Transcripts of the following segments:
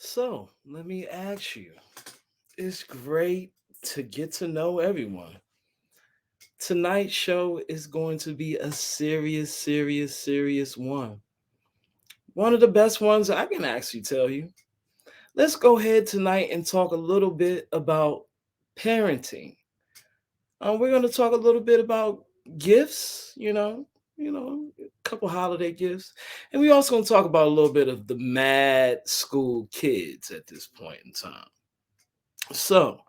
So, let me ask you, it's great to get to know everyone. Tonight's show is going to be a serious, serious, serious one. One of the best ones I can actually tell you. Let's go ahead tonight and talk a little bit about parenting. We're going to talk a little bit about gifts, a couple holiday gifts. And we also going to talk about a little bit of the mad school kids at this point in time. So,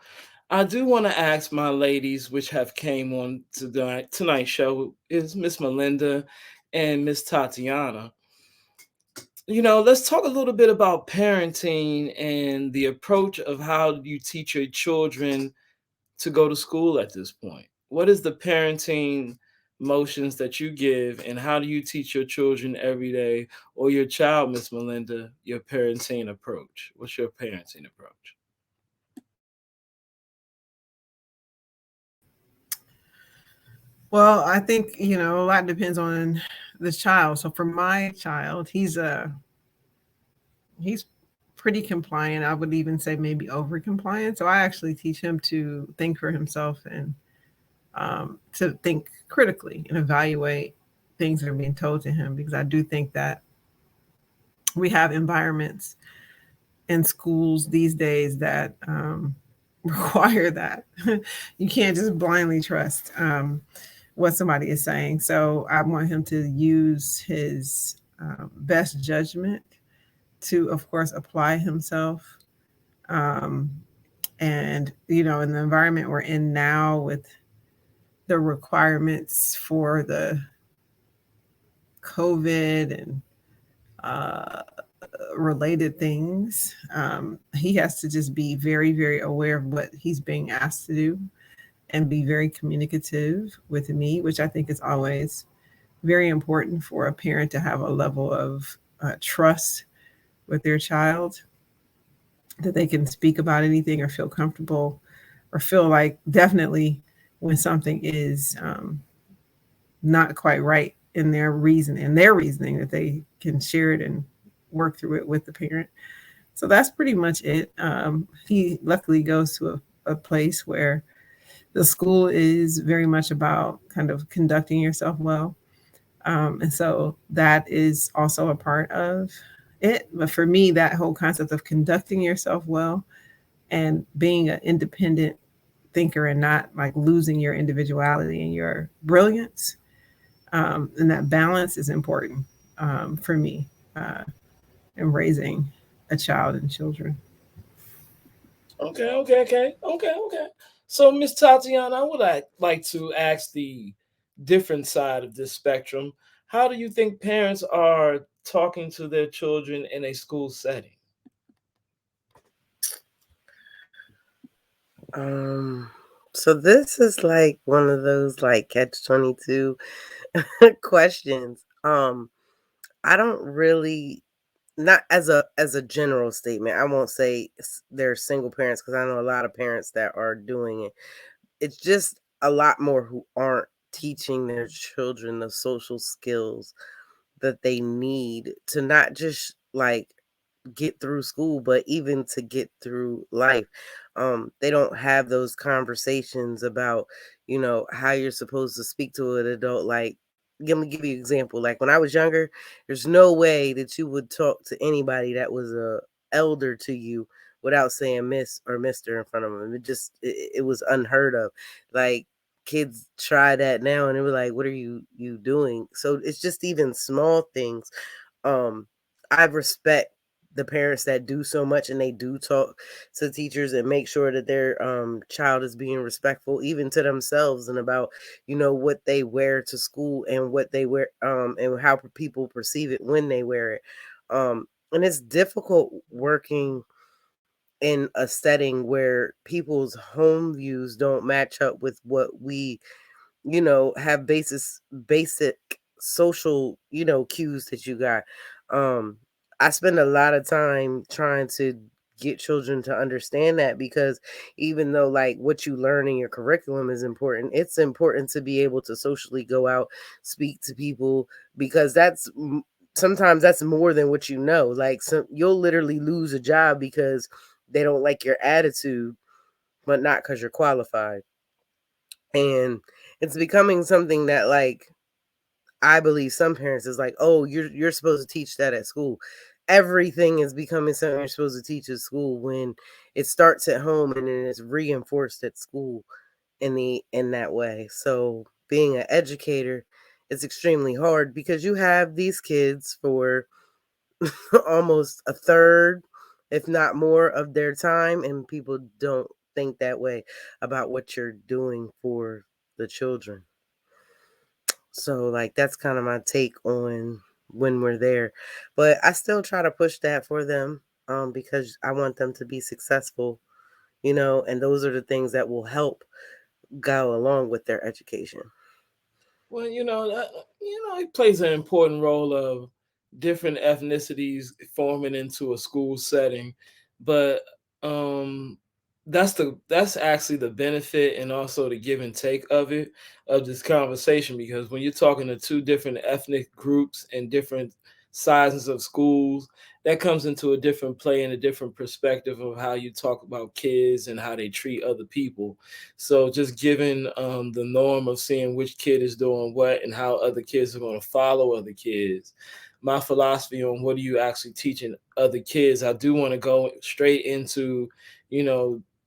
I do want to ask my ladies, which have came on to tonight's show, is Miss Melinda and Miss Tatiana. Let's talk a little bit about parenting and the approach of how you teach your children to go to school at this point. What is the parenting motions that you give, and how do you teach your children every day, or your child, Miss Melinda, your parenting approach? What's your parenting approach? Well, I think, a lot depends on the child. So for my child, he's pretty compliant. I would even say maybe over compliant. So I actually teach him to think for himself and to think critically and evaluate things that are being told to him, because I do think that we have environments in schools these days that require that. You can't just blindly trust what somebody is saying. So I want him to use his best judgment to, of course, apply himself. Um, and, in the environment we're in now with the requirements for the COVID and uh, related things, he has to just be very, very aware of what he's being asked to do and be very communicative with me, which I think is always very important for a parent to have a level of trust with their child, that they can speak about anything or feel comfortable or feel like definitely when something is not quite right in their reasoning, that they can share it and work through it with the parent. So that's pretty much it. He luckily goes to a place where the school is very much about kind of conducting yourself well. And so that is also a part of it. But for me, that whole concept of conducting yourself well and being an independent thinker and not like losing your individuality and your brilliance, and that balance is important for me in raising a child and children. Okay. So, Miss Tatiana, I would like to ask the different side of this spectrum. How do you think parents are talking to their children in a school setting? Um, so this is like one of those like catch-22 questions. I don't really, not as a general statement. I won't say they're single parents, because I know a lot of parents that are doing it. It's just a lot more who aren't teaching their children the social skills that they need to not just like get through school, but even to get through life. They don't have those conversations about, how you're supposed to speak to an adult. Like, let me give you an example. Like when I was younger, there's no way that you would talk to anybody that was a elder to you without saying Miss or Mister in front of them. It was unheard of. Like kids try that now and they were like, what are you doing? So it's just even small things. um I respect the parents that do so much and they do talk to teachers and make sure that their child is being respectful even to themselves, and about what they wear to school and what they wear, and how people perceive it when they wear it. And it's difficult working in a setting where people's home views don't match up with what we have basic social, cues that you got. Um, I spend a lot of time trying to get children to understand that, because even though like what you learn in your curriculum is important, it's important to be able to socially go out, speak to people, because sometimes that's more than what you know. Like, you'll literally lose a job because they don't like your attitude, but not because you're qualified. And it's becoming something that, like, I believe some parents is like, oh, you're supposed to teach that at school. Everything is becoming something you're supposed to teach at school, when it starts at home and then it's reinforced at school in that way. So being an educator is extremely hard because you have these kids for almost a third, if not more, of their time, and people don't think that way about what you're doing for the children. So, like, that's kind of my take on when we're there. But I still try to push that for them, because I want them to be successful, and those are the things that will help go along with their education. Well, it plays an important role of different ethnicities forming into a school setting, but um, that's actually the benefit and also the give and take of this conversation, because when you're talking to two different ethnic groups and different sizes of schools, that comes into a different play and a different perspective of how you talk about kids and how they treat other people. So just given the norm of seeing which kid is doing what and how other kids are going to follow other kids, my philosophy on what are you actually teaching other kids, I do want to go straight into,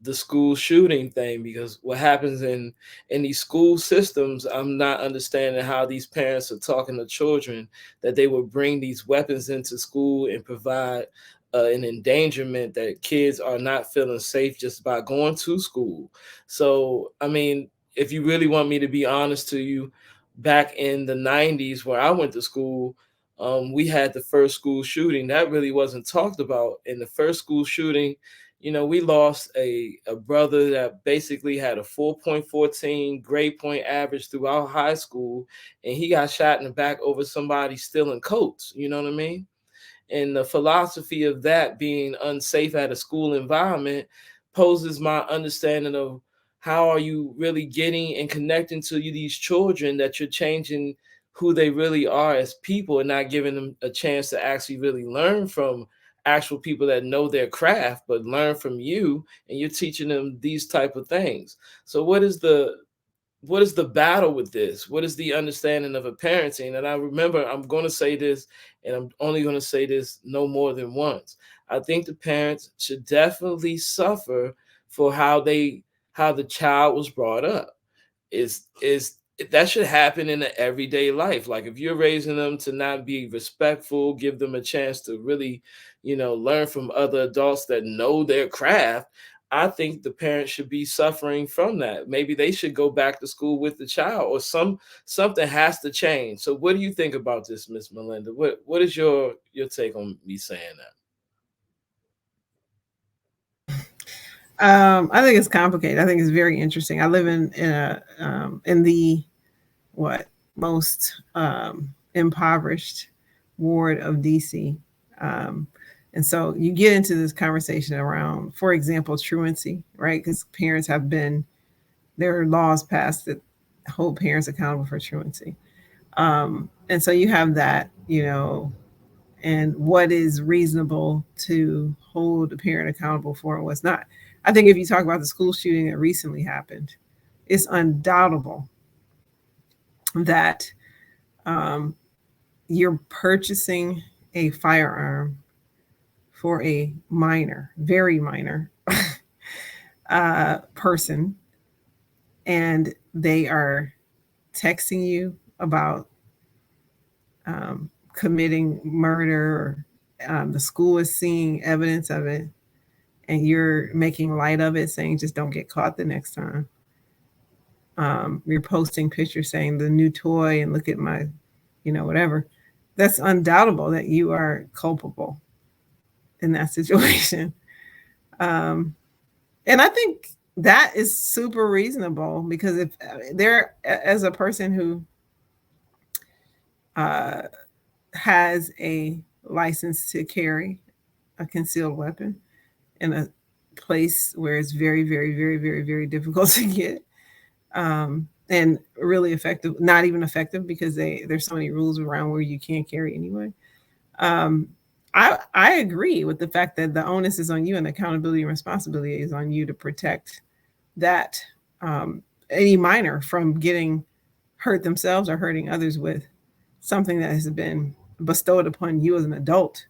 the school shooting thing, because what happens in these school systems, I'm not understanding how these parents are talking to children that they will bring these weapons into school and provide an endangerment that kids are not feeling safe just by going to school. So, I mean, if you really want me to be honest to you, back in the 90s where I went to school, we had the first school shooting that really wasn't talked about. In the first school shooting, we lost a brother that basically had a 4.14 grade point average throughout high school, and he got shot in the back over somebody stealing coats. You know what I mean? And the philosophy of that being unsafe at a school environment poses my understanding of how are you really getting and connecting to these children, that you're changing who they really are as people and not giving them a chance to actually really learn from actual people that know their craft, but learn from you, and you're teaching them these type of things. So what is the battle with this? What is the understanding of a parenting? And I remember, I'm going to say this, and I'm only going to say this no more than once. I think the parents should definitely suffer for how the child was brought up. Is that should happen in the everyday life. Like if you're raising them to not be respectful, give them a chance to really, learn from other adults that know their craft. I think the parents should be suffering from that. Maybe they should go back to school with the child, or something has to change. So what do you think about this, Miss Melinda? What is your take on me saying that? I think it's complicated. I think it's very interesting. I live in the what most impoverished ward of DC, um, and so you get into this conversation around, for example, truancy, right? Because parents have been there are laws passed that hold parents accountable for truancy, and so you have that, and what is reasonable to hold a parent accountable for and what's not. I think if you talk about the school shooting that recently happened, it's undoubtable that um, you're purchasing a firearm for a minor, very minor person, and they are texting you about committing murder. The school is seeing evidence of it, and you're making light of it, saying just don't get caught the next time. You're posting pictures saying the new toy and look at my, whatever. That's undoubtable that you are culpable in that situation. Um, and I think that is super reasonable, because if there, as a person who uh, has a license to carry a concealed weapon in a place where it's very, very, very, very, very difficult to get, and really effective, not even effective, because there's so many rules around where you can't carry anyway. Um, I agree with the fact that the onus is on you and the accountability and responsibility is on you to protect that um, any minor from getting hurt themselves or hurting others with something that has been bestowed upon you as an adult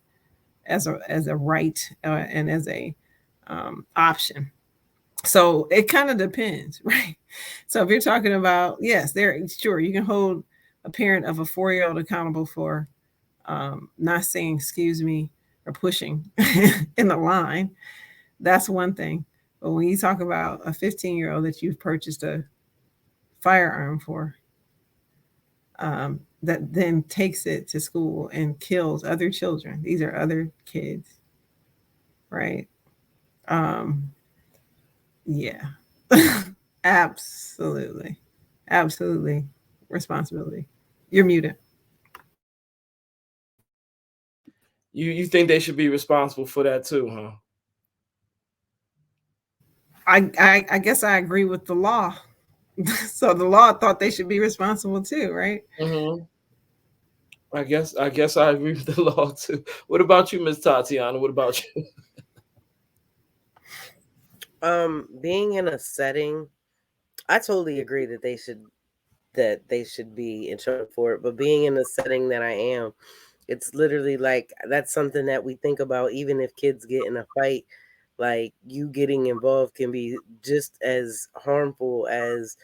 as a right and as a option. So it kind of depends, right? So if you're talking about, yes, there, sure, you can hold a parent of a 4-year-old accountable for not saying excuse me or pushing in the line. That's one thing. But when you talk about a 15-year-old that you've purchased a firearm for, that then takes it to school and kills other children, these are other kids, right? Um, yeah, absolutely, absolutely responsibility. You're muted. You think they should be responsible for that too, huh? I guess I agree with the law. So the law thought they should be responsible too, right? Hmm. I guess I agree with the law too. What about you, Miss Tatiana? What about you? Being in a setting, I totally agree that they should be in trouble for it. But being in the setting that I am, it's literally like that's something that we think about. Even if kids get in a fight, like you getting involved can be just as harmful as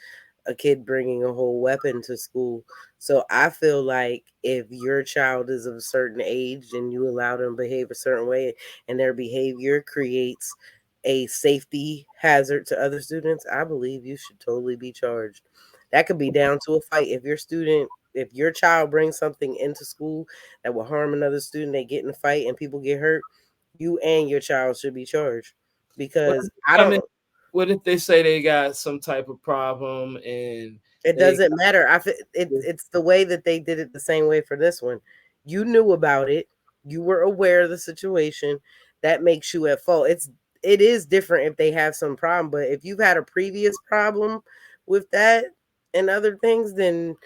a kid bringing a whole weapon to school. So I feel like if your child is of a certain age and you allow them to behave a certain way and their behavior creates a safety hazard to other students, I believe you should totally be charged. That could be down to a fight. If your child brings something into school that will harm another student, they get in a fight and people get hurt, you and your child should be charged. What Because if, I I mean, don't what if they say they got some type of problem and It they doesn't matter. It's the way that they did it the same way for this one. You knew about it. You were aware of the situation. That makes you at fault. It is different if they have some problem, but if you've had a previous problem with that and other things, then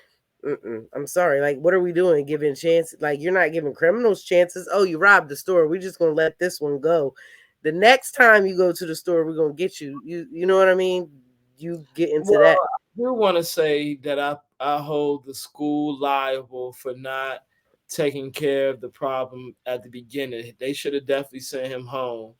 I'm sorry. Like, what are we doing? Giving chance? Like, you're not giving criminals chances. Oh, you robbed the store. We're just gonna let this one go. The next time you go to the store, we're gonna get you. You know what I mean? You get into well, that. I do want to say that I hold the school liable for not taking care of the problem at the beginning. They should have definitely sent him home.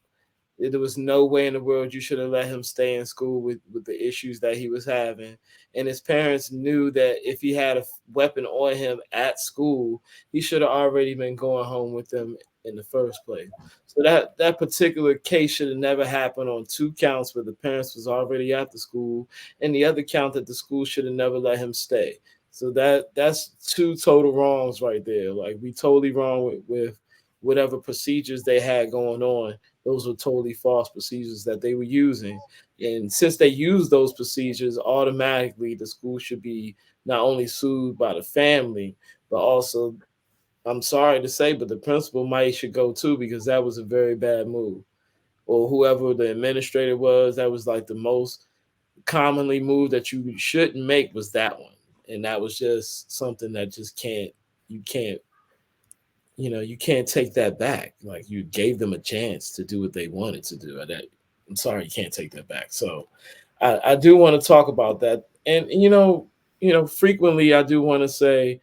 There was no way in the world you should have let him stay in school with the issues that he was having. And his parents knew that if he had a weapon on him at school, he should have already been going home with them in the first place. So that particular case should have never happened on two counts where the parents was already at the school, and the other count that the school should have never let him stay. So that's two total wrongs right there. Like we totally wrong with whatever procedures they had going on. Those were totally false procedures that they were using. And since they use those procedures, automatically the school should be not only sued by the family, but also, I'm sorry to say, but the principal might should go too because that was a very bad move. Or whoever the administrator was, that was like the most commonly move that you shouldn't make was that one. And that was just something that just you can't you can't take that back. Like you gave them a chance to do what they wanted to do. I'm sorry, you can't take that back. So I do want to talk about that. And frequently I do want to say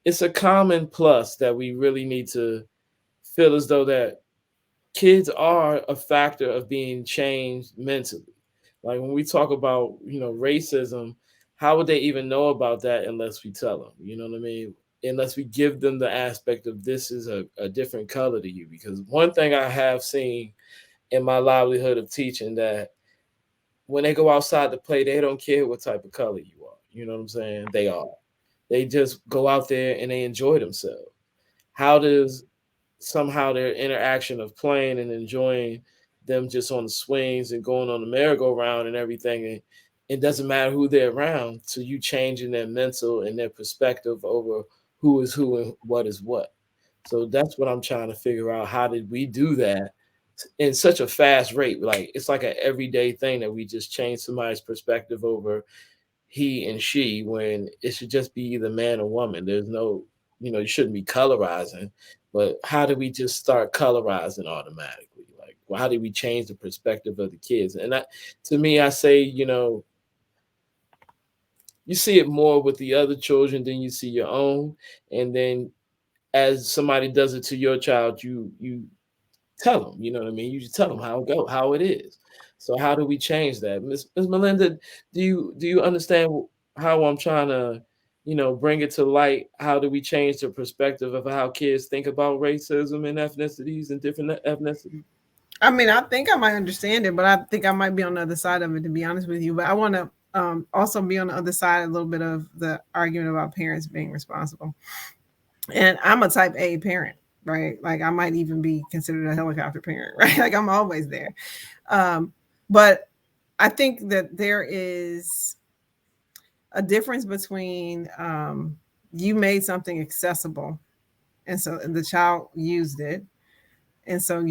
it's a common plus that we really need to feel as though that kids are a factor of being changed mentally. Like when we talk about, racism, how would they even know about that unless we tell them? You know what I mean? Unless we give them the aspect of this is a different color to you. Because one thing I have seen in my livelihood of teaching that when they go outside to play, they don't care what type of color you are. You know what I'm saying? They are. They just go out there and they enjoy themselves. How does somehow their interaction of playing and enjoying them just on the swings and going on the merry-go-round and everything, and it doesn't matter who they're around, to you changing their mental and their perspective over who is who and what is what. So that's what I'm trying to figure out. How did we do that in such a fast rate? Like it's like an everyday thing that we just change somebody's perspective over he and she when it should just be either man or woman. There's no, you shouldn't be colorizing. But how do we just start colorizing automatically? Like, well, how do we change the perspective of the kids? And that, to me, I say, you see it more with the other children than you see your own. And then as somebody does it to your child, you tell them, you know what I mean? You just tell them how it is. So how do we change that? Miss Melinda, do you understand how I'm trying to, bring it to light? How do we change the perspective of how kids think about racism and ethnicities and different ethnicities? I mean, I think I might understand it, but I think I might be on the other side of it, to be honest with you. But I want to also be on the other side a little bit of the argument about parents being responsible. And I'm a type A parent, right? Like I might even be considered a helicopter parent, right? Like I'm always there. But I think that there is a difference between you made something accessible, and so the child used it, and so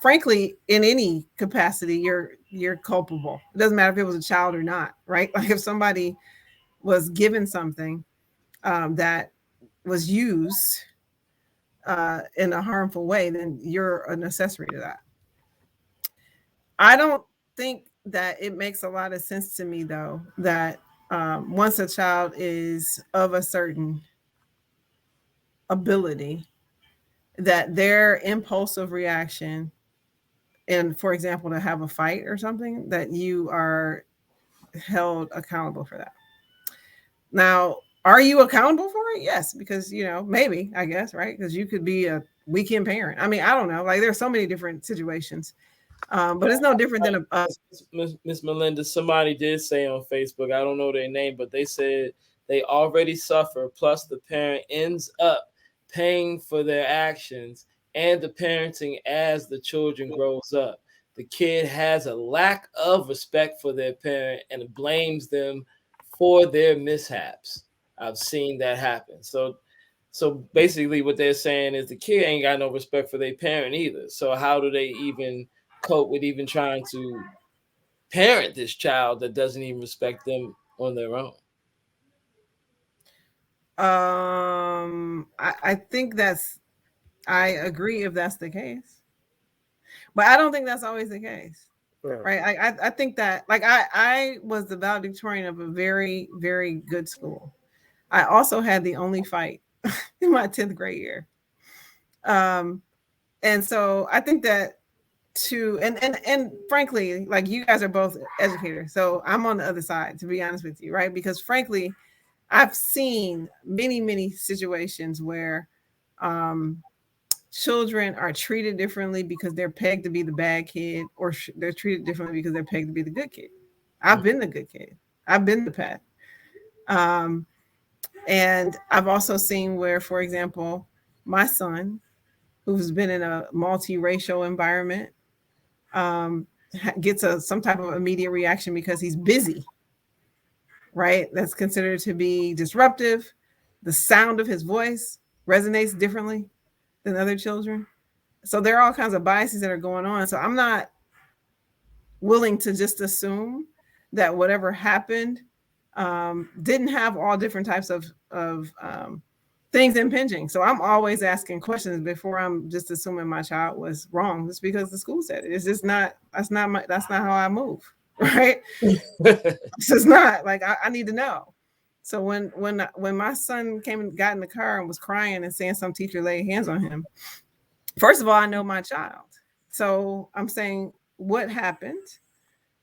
frankly, in any capacity, you're culpable. It doesn't matter if it was a child or not, right? Like if somebody was given something that was used in a harmful way, then you're an accessory to that. I don't think that it makes a lot of sense to me, though, that once a child is of a certain ability, that their impulsive reaction, and for example, to have a fight or something, that you are held accountable for that. Now, are you accountable for it? Yes, because maybe, I guess, right? Because you could be a weekend parent. I mean, I don't know. Like there's so many different situations. But it's no different than a Miss Melinda, somebody did say on Facebook, I don't know their name, but they said they already suffer, plus the parent ends up paying for their actions and the parenting as the children grows up. The kid has a lack of respect for their parent and blames them for their mishaps. I've seen that happen. So basically what they're saying is the kid ain't got no respect for their parent either. So how do they even cope with even trying to parent this child that doesn't even respect them on their own? I think I agree if that's the case, but I don't think that's always the case. No. Right. I think that like I was the valedictorian of a very, very good school. I also had the only fight in my 10th grade year. And so I think that and frankly, like you guys are both educators. So I'm on the other side, to be honest with you, right? Because frankly, I've seen many, many situations where children are treated differently because they're pegged to be the bad kid, or they're treated differently because they're pegged to be the good kid. I've been the good kid. I've been the pet. And I've also seen where, for example, my son, who's been in a multiracial environment, gets some type of immediate reaction because he's busy, right? That's considered to be disruptive. The sound of his voice resonates differently than other children. So there are all kinds of biases that are going on. So I'm not willing to just assume that whatever happened didn't have all different types of things impinging. So I'm always asking questions before I'm just assuming my child was wrong just because the school said it. It's just not, that's not how I move. Right. It's just not like, I need to know. So when my son came and got in the car and was crying and saying some teacher laid hands on him, first of all, I know my child. So I'm saying what happened.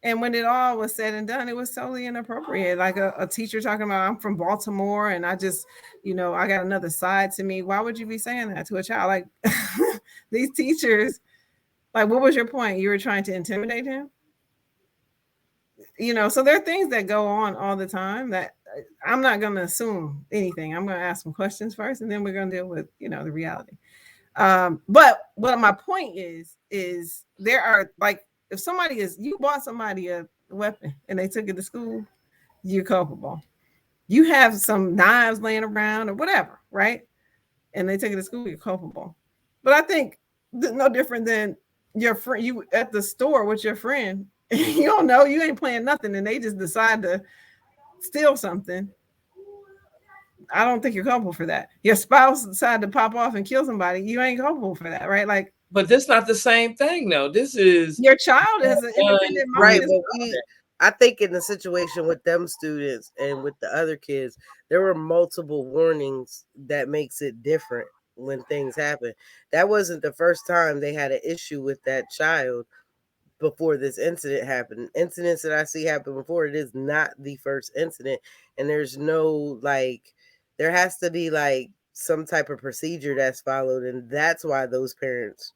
And when it all was said and done, it was totally inappropriate. Like a teacher talking about, I'm from Baltimore and I just, I got another side to me. Why would you be saying that to a child? Like these teachers, like, what was your point? You were trying to intimidate him? So there are things that go on all the time that I'm not going to assume anything. I'm going to ask some questions first, and then we're going to deal with, the reality. But what my point is there are, like, if you bought somebody a weapon and they took it to school, you're culpable. You have some knives laying around or whatever, right? And they took it to school, you're culpable. But I think no different than your friend, you at the store with your friend, you don't know, you ain't playing nothing, and they just decide to steal something. I don't think you're culpable for that. Your spouse decided to pop off and kill somebody, you ain't culpable for that, right? Like, But this not the same thing, though. This is your child is an independent mind Right, as but well. I think in the situation with them students and with the other kids, there were multiple warnings that makes it different when things happen. That wasn't the first time they had an issue with that child before this incident happened. Incidents that I see happen before, it is not the first incident, and there's no like, there has to be like some type of procedure that's followed, and that's why those parents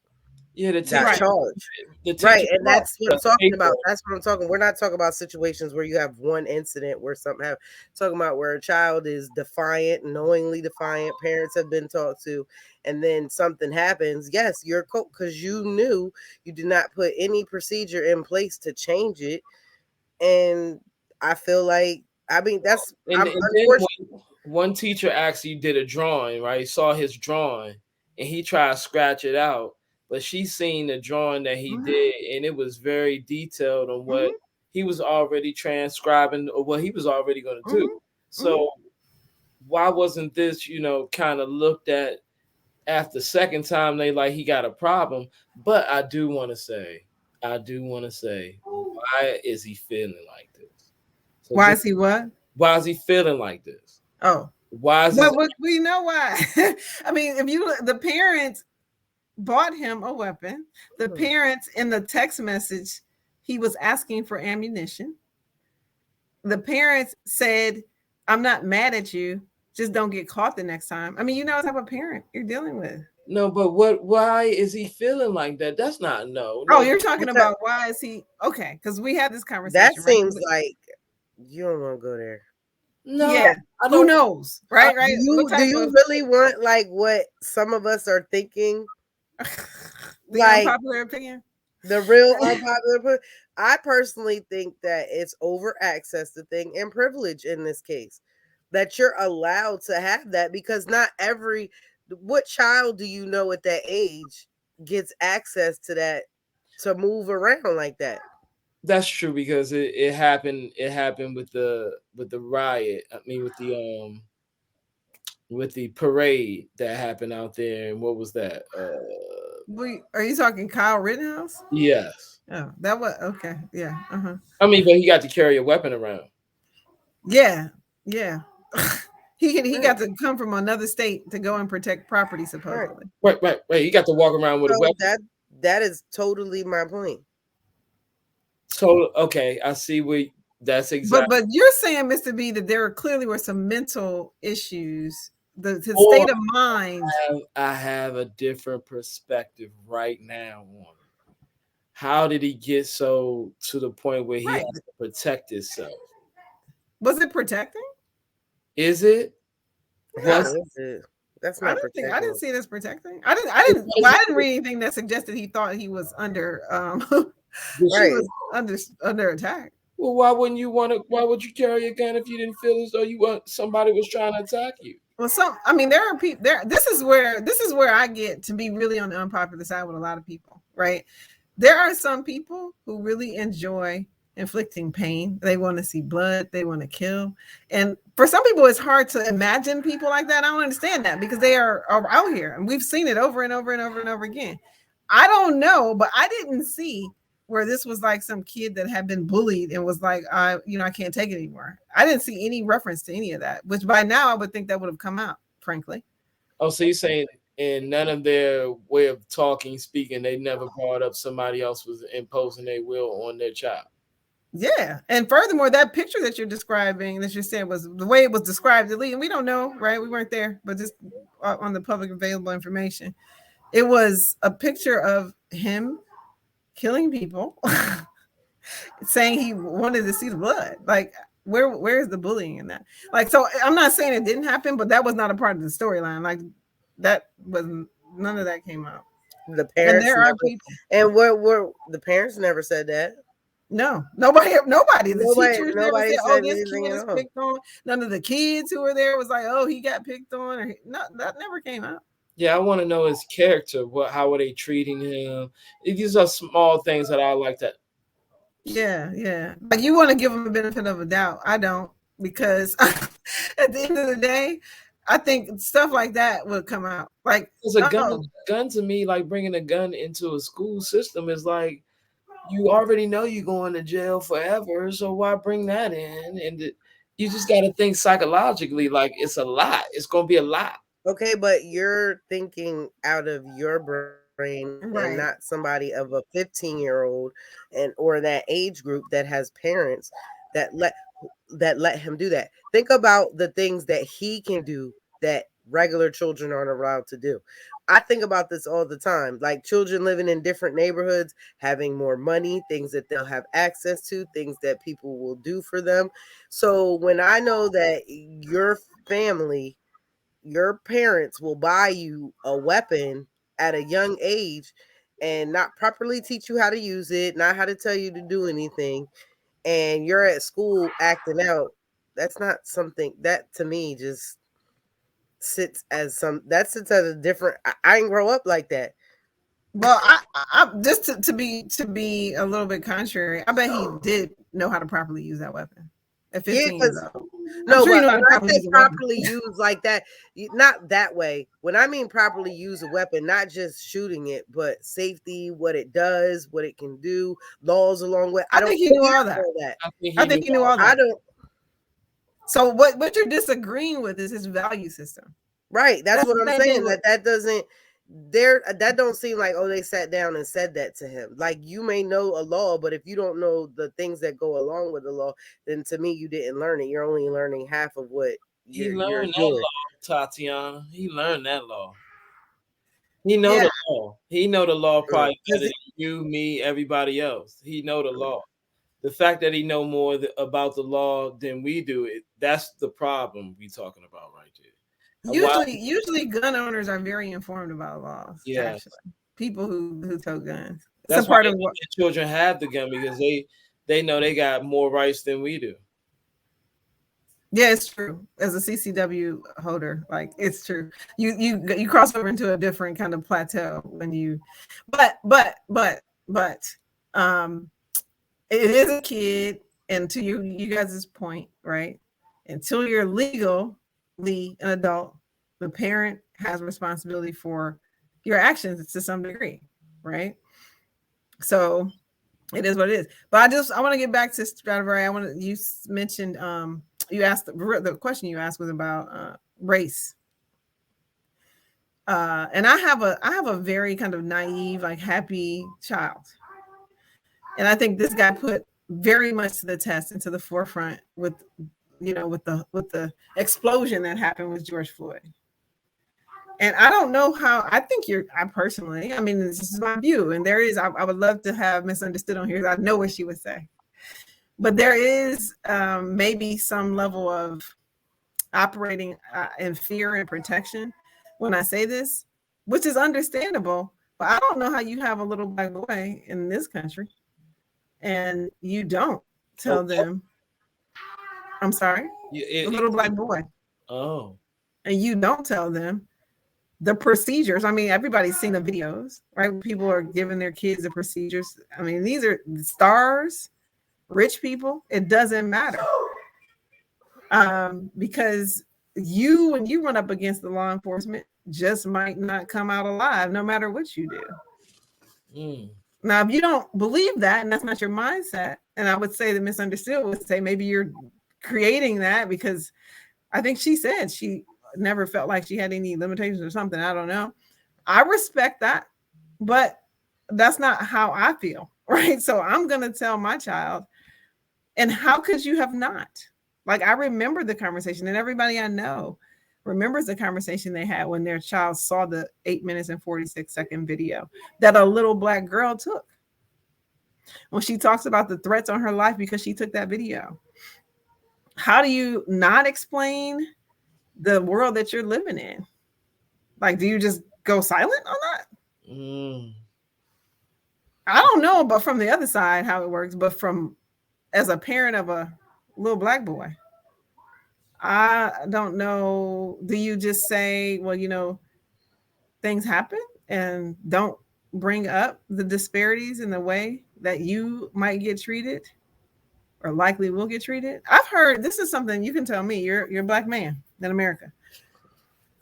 yeah. The got teacher, Right. charged. the Right, teacher and brought that's what I'm the talking paper. about. That's what I'm talking. We're not talking about situations where you have one incident where something happened. Talking about where a child is defiant, knowingly defiant. Parents have been talked to, and then something happens. Yes, you're because you knew you did not put any procedure in place to change it, and I feel like that's I'm And then unfortunate. one teacher actually did a drawing, right? Saw his drawing, and he tried to scratch it out, but she seen the drawing that he Mhm. did, and it was very detailed on what Mhm. he was already transcribing or what he was already going to do. Mhm. Mhm. So why wasn't this, kind of looked at after second time they like he got a problem? But I do want to say, why is he feeling like this? So Why just is he what? why is he feeling like this? Oh, Why is his but we know why. I mean, if you the parents bought him a weapon, the Hmm. parents in the text message, he was asking for ammunition. The parents said, "I'm not mad at you. Just don't get caught the next time." I mean, you know what type of parent you're dealing with. no, but why is he feeling like that? That's not Oh, no. you're talking Because about why is he okay? Because we had this that conversation, right? seems like you don't want to go there. No, Yeah. I Who don't. knows? I, Right? Do Right. What you type of really want like what some of us are thinking? the Like unpopular opinion? the real unpopular I personally think that it's over access to thing and privilege in this case. That you're allowed to have that because not every what child do you know at that age gets access to that to move around like that? that's true because it happened. It happened with the riot. I mean, with the parade that happened out there. And what was that? Are you talking Kyle Rittenhouse? Yes. Oh, that was okay. Yeah. Uh-huh. I mean, but he got to carry a weapon around. Yeah. Yeah. He Right, got to come from another state to go and protect property right. supposedly. Right. He got to walk around with a So weapon. that is totally my point. So okay, I see what that's But exactly. but you're saying, Mr. B, that there clearly were some mental issues. The Or state of mind. I have a different perspective right now on it. How did he get so to the point where he Right. has to protect himself? Was it protecting? Is it? How Was No. is it? That's I not don't think I didn't protecting. see it as protecting. I didn't read anything that suggested he thought he was under he Right. was under attack. well, why wouldn't you want to? Why would you carry a gun if you didn't feel as though you want somebody was trying to attack you? Well, I mean, there are people there. This is where I get to be really on the unpopular side with a lot of people, right? There are some people who really enjoy inflicting pain. They want to see blood, they want to kill. And for some people, it's hard to imagine people like that. I don't understand that because they are out here and we've seen it over and over and over and over again. I don't know, but I didn't see where this was like some kid that had been bullied and was like, I can't take it anymore. I didn't see any reference to any of that, which by now I would think that would have come out, frankly. Oh, so you're saying in none of their way of talking, speaking, they never brought up somebody else was imposing their will on their child. Yeah. And furthermore, that picture that you're describing, that you said was the way it was described, and we don't know, right? We weren't there, but just on the public available information, it was a picture of him killing people, saying he wanted to see the blood. Like, where's the bullying in that? Like, so I'm not saying it didn't happen, but that was not a part of the storyline. Like, that was none of that came out. The And parents there are never, people. and what were the parents never said that. No, nobody. The teachers never Nobody said, "Oh, said this anything kid at is all. picked on." None of the kids who were there was like, "Oh, he got picked on," or no, that never came out. Yeah, I want to know his character. How are they treating him? These are small things that I like to. Yeah, yeah. Like you want to give him the benefit of a doubt. I don't because At the end of the day, I think stuff like that would come out. Like, Because a oh, gun to me, like bringing a gun into a school system is like you already know you're going to jail forever, so why bring that in? And you just got to think psychologically, like it's a lot. It's gonna be a lot. Okay, but you're thinking out of your brain and not right. somebody of a 15-year-old and or that age group that has parents that let him do that. Think about the things that he can do that regular children aren't allowed to do. I think about this all the time. Like children living in different neighborhoods, having more money, things that they'll have access to, things that people will do for them. So when I know that your family, your parents will buy you a weapon at a young age and not properly teach you how to use it, not how to tell you to do anything, and you're at school acting out, that's not something that to me just sits as a different. I didn't grow up like that. Well, just to be a little bit contrary, I bet he did know how to properly use that weapon at Yeah, 15 years because old. I'm no, sure you but know how when to I properly say use a weapon. properly used like that, not that way. When I mean properly use a weapon, not just shooting it, but safety, what it does, what it can do, laws along with. I I don't think he knew care all that. all that. I think I he think knew he knew all all I that. don't. So what you're disagreeing with is his value system. Right. That's That's what the I'm same thing saying. with That doesn't there that don't seem like, oh, they sat down and said that to him. Like you may know a law, but if you don't know the things that go along with the law, then to me you didn't learn it. You're only learning half of what he you're learned that doing. law, Tatiana. He learned that law. He know yeah. the law. He know the law probably better Because than you, me, everybody else. He know the law. The fact that he know more about the law than we do, that's the problem we talking about right there. And why? Usually gun owners are very informed about laws, Yeah, actually. People who tow guns. It's a that's why part they of let what their children have the gun because they know they got more rights than we do. yeah, it's true. As a CCW holder, like it's true. You cross over into a different kind of plateau when you but um it is a kid, and to you guys' point, right? Until you're legally an adult, the parent has responsibility for your actions to some degree, right? So it is what it is. But I want to get back to Stradivari. You mentioned you asked the question you asked was about race. And I have a very kind of naive, like happy child. And I think this guy put very much to the test and to the forefront with with the explosion that happened with George Floyd. And I don't know how. I think I personally, I mean, this is my view, and there is. I would love to have Misunderstood on here. I know what she would say, but there is maybe some level of operating in fear and protection when I say this, which is understandable. But I don't know how you have a little black boy in this country and you don't tell Okay. them, I'm sorry, a little black boy, Oh, and you don't tell them the procedures. I mean, everybody's seen the videos, right? People are giving their kids the procedures. I mean, these are stars, rich people. It doesn't matter. Because when you run up against the law enforcement, just might not come out alive no matter what you do. mm. Now, if you don't believe that and that's not your mindset, and I would say the Misunderstood would say maybe you're creating that because I think she said she never felt like she had any limitations or something. I don't know. I respect that, but that's not how I feel, right? So I'm going to tell my child, and how could you have not? Like, I remember the conversation, and everybody I know remembers the conversation they had when their child saw the 8 minutes and 46-second video that a little black girl took. When she talks about the threats on her life because she took that video. How do you not explain the world that you're living in? Like, do you just go silent on that? Mm. I don't know, but from the other side, how it works, but from as a parent of a little black boy, I don't know. Do you just say, well, things happen and don't bring up the disparities in the way that you might get treated? or likely will get treated. I've heard, this is something you can tell me, you're a black man in America.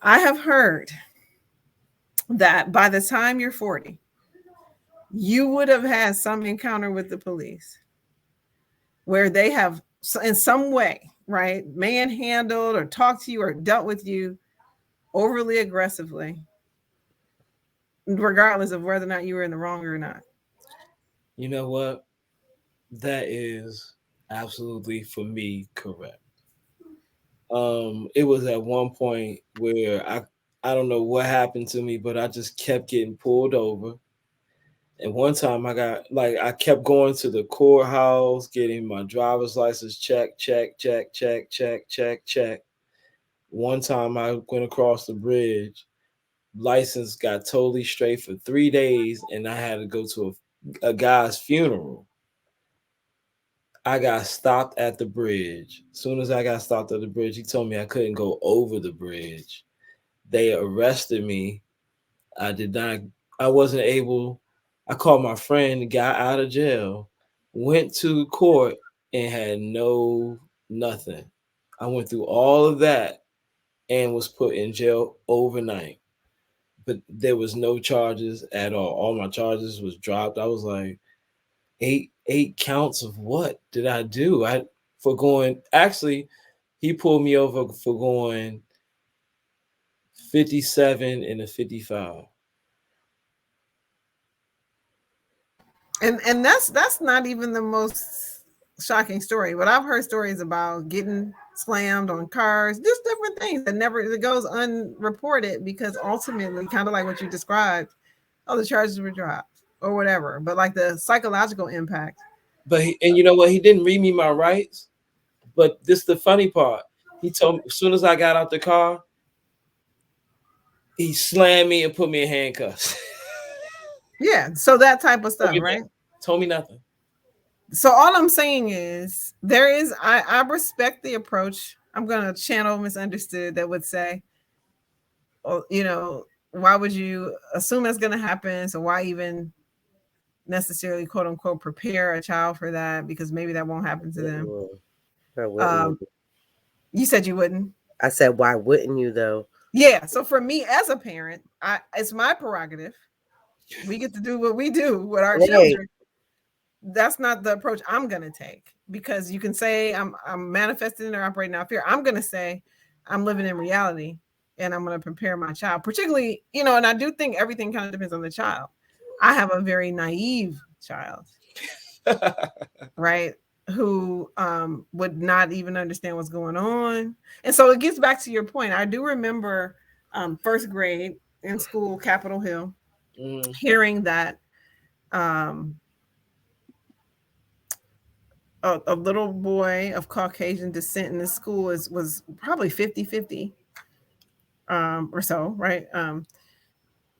I have heard that by the time you're 40, you would have had some encounter with the police where they have in some way, right, manhandled or talked to you or dealt with you overly aggressively, regardless of whether or not you were in the wrong or not. You know what? That is absolutely for me correct. It was at one point where I don't know what happened to me, but I just kept getting pulled over. And one time I kept going to the courthouse, getting my driver's license check. One time I went across the bridge, license got totally straight for 3 days, and I had to go to a guy's funeral. I got stopped at the bridge. As soon as I got stopped at the bridge, he told me I couldn't go over the bridge. They arrested me. I did not, I wasn't able, I called my friend, got out of jail, went to court and had nothing. I went through all of that and was put in jail overnight. But there was no charges at all. All my charges was dropped. I was like, eight counts of what did I do? I for going actually he pulled me over for going 57 and a 55. And that's not even the most shocking story. But I've heard stories about getting slammed on cars, just different things that never it goes unreported because ultimately, kind of like what you described, oh, the charges were dropped or whatever. But like the psychological impact. But and you know what? He didn't read me my rights. But this the funny part. He told me as soon as I got out the car, he slammed me and put me in handcuffs. Yeah, so that type of stuff, right? Told me nothing. So all I'm saying is there is I respect the approach. I'm gonna channel misunderstood that would say, oh, why would you assume that's gonna happen? So why even necessarily quote unquote prepare a child for that? Because maybe that won't happen to them. I wouldn't. You said you wouldn't. I said, why wouldn't you though? Yeah. So for me as a parent, it's my prerogative. We get to do what we do with our children. That's not the approach I'm gonna take because you can say I'm manifesting or operating out of fear. I'm gonna say I'm living in reality and I'm gonna prepare my child, particularly, and I do think everything kind of depends on the child. I have a very naive child, right? Who would not even understand what's going on. And so it gets back to your point. I do remember first grade in school, Capitol Hill, hearing that a little boy of Caucasian descent in the school was probably 50-50 or so, right?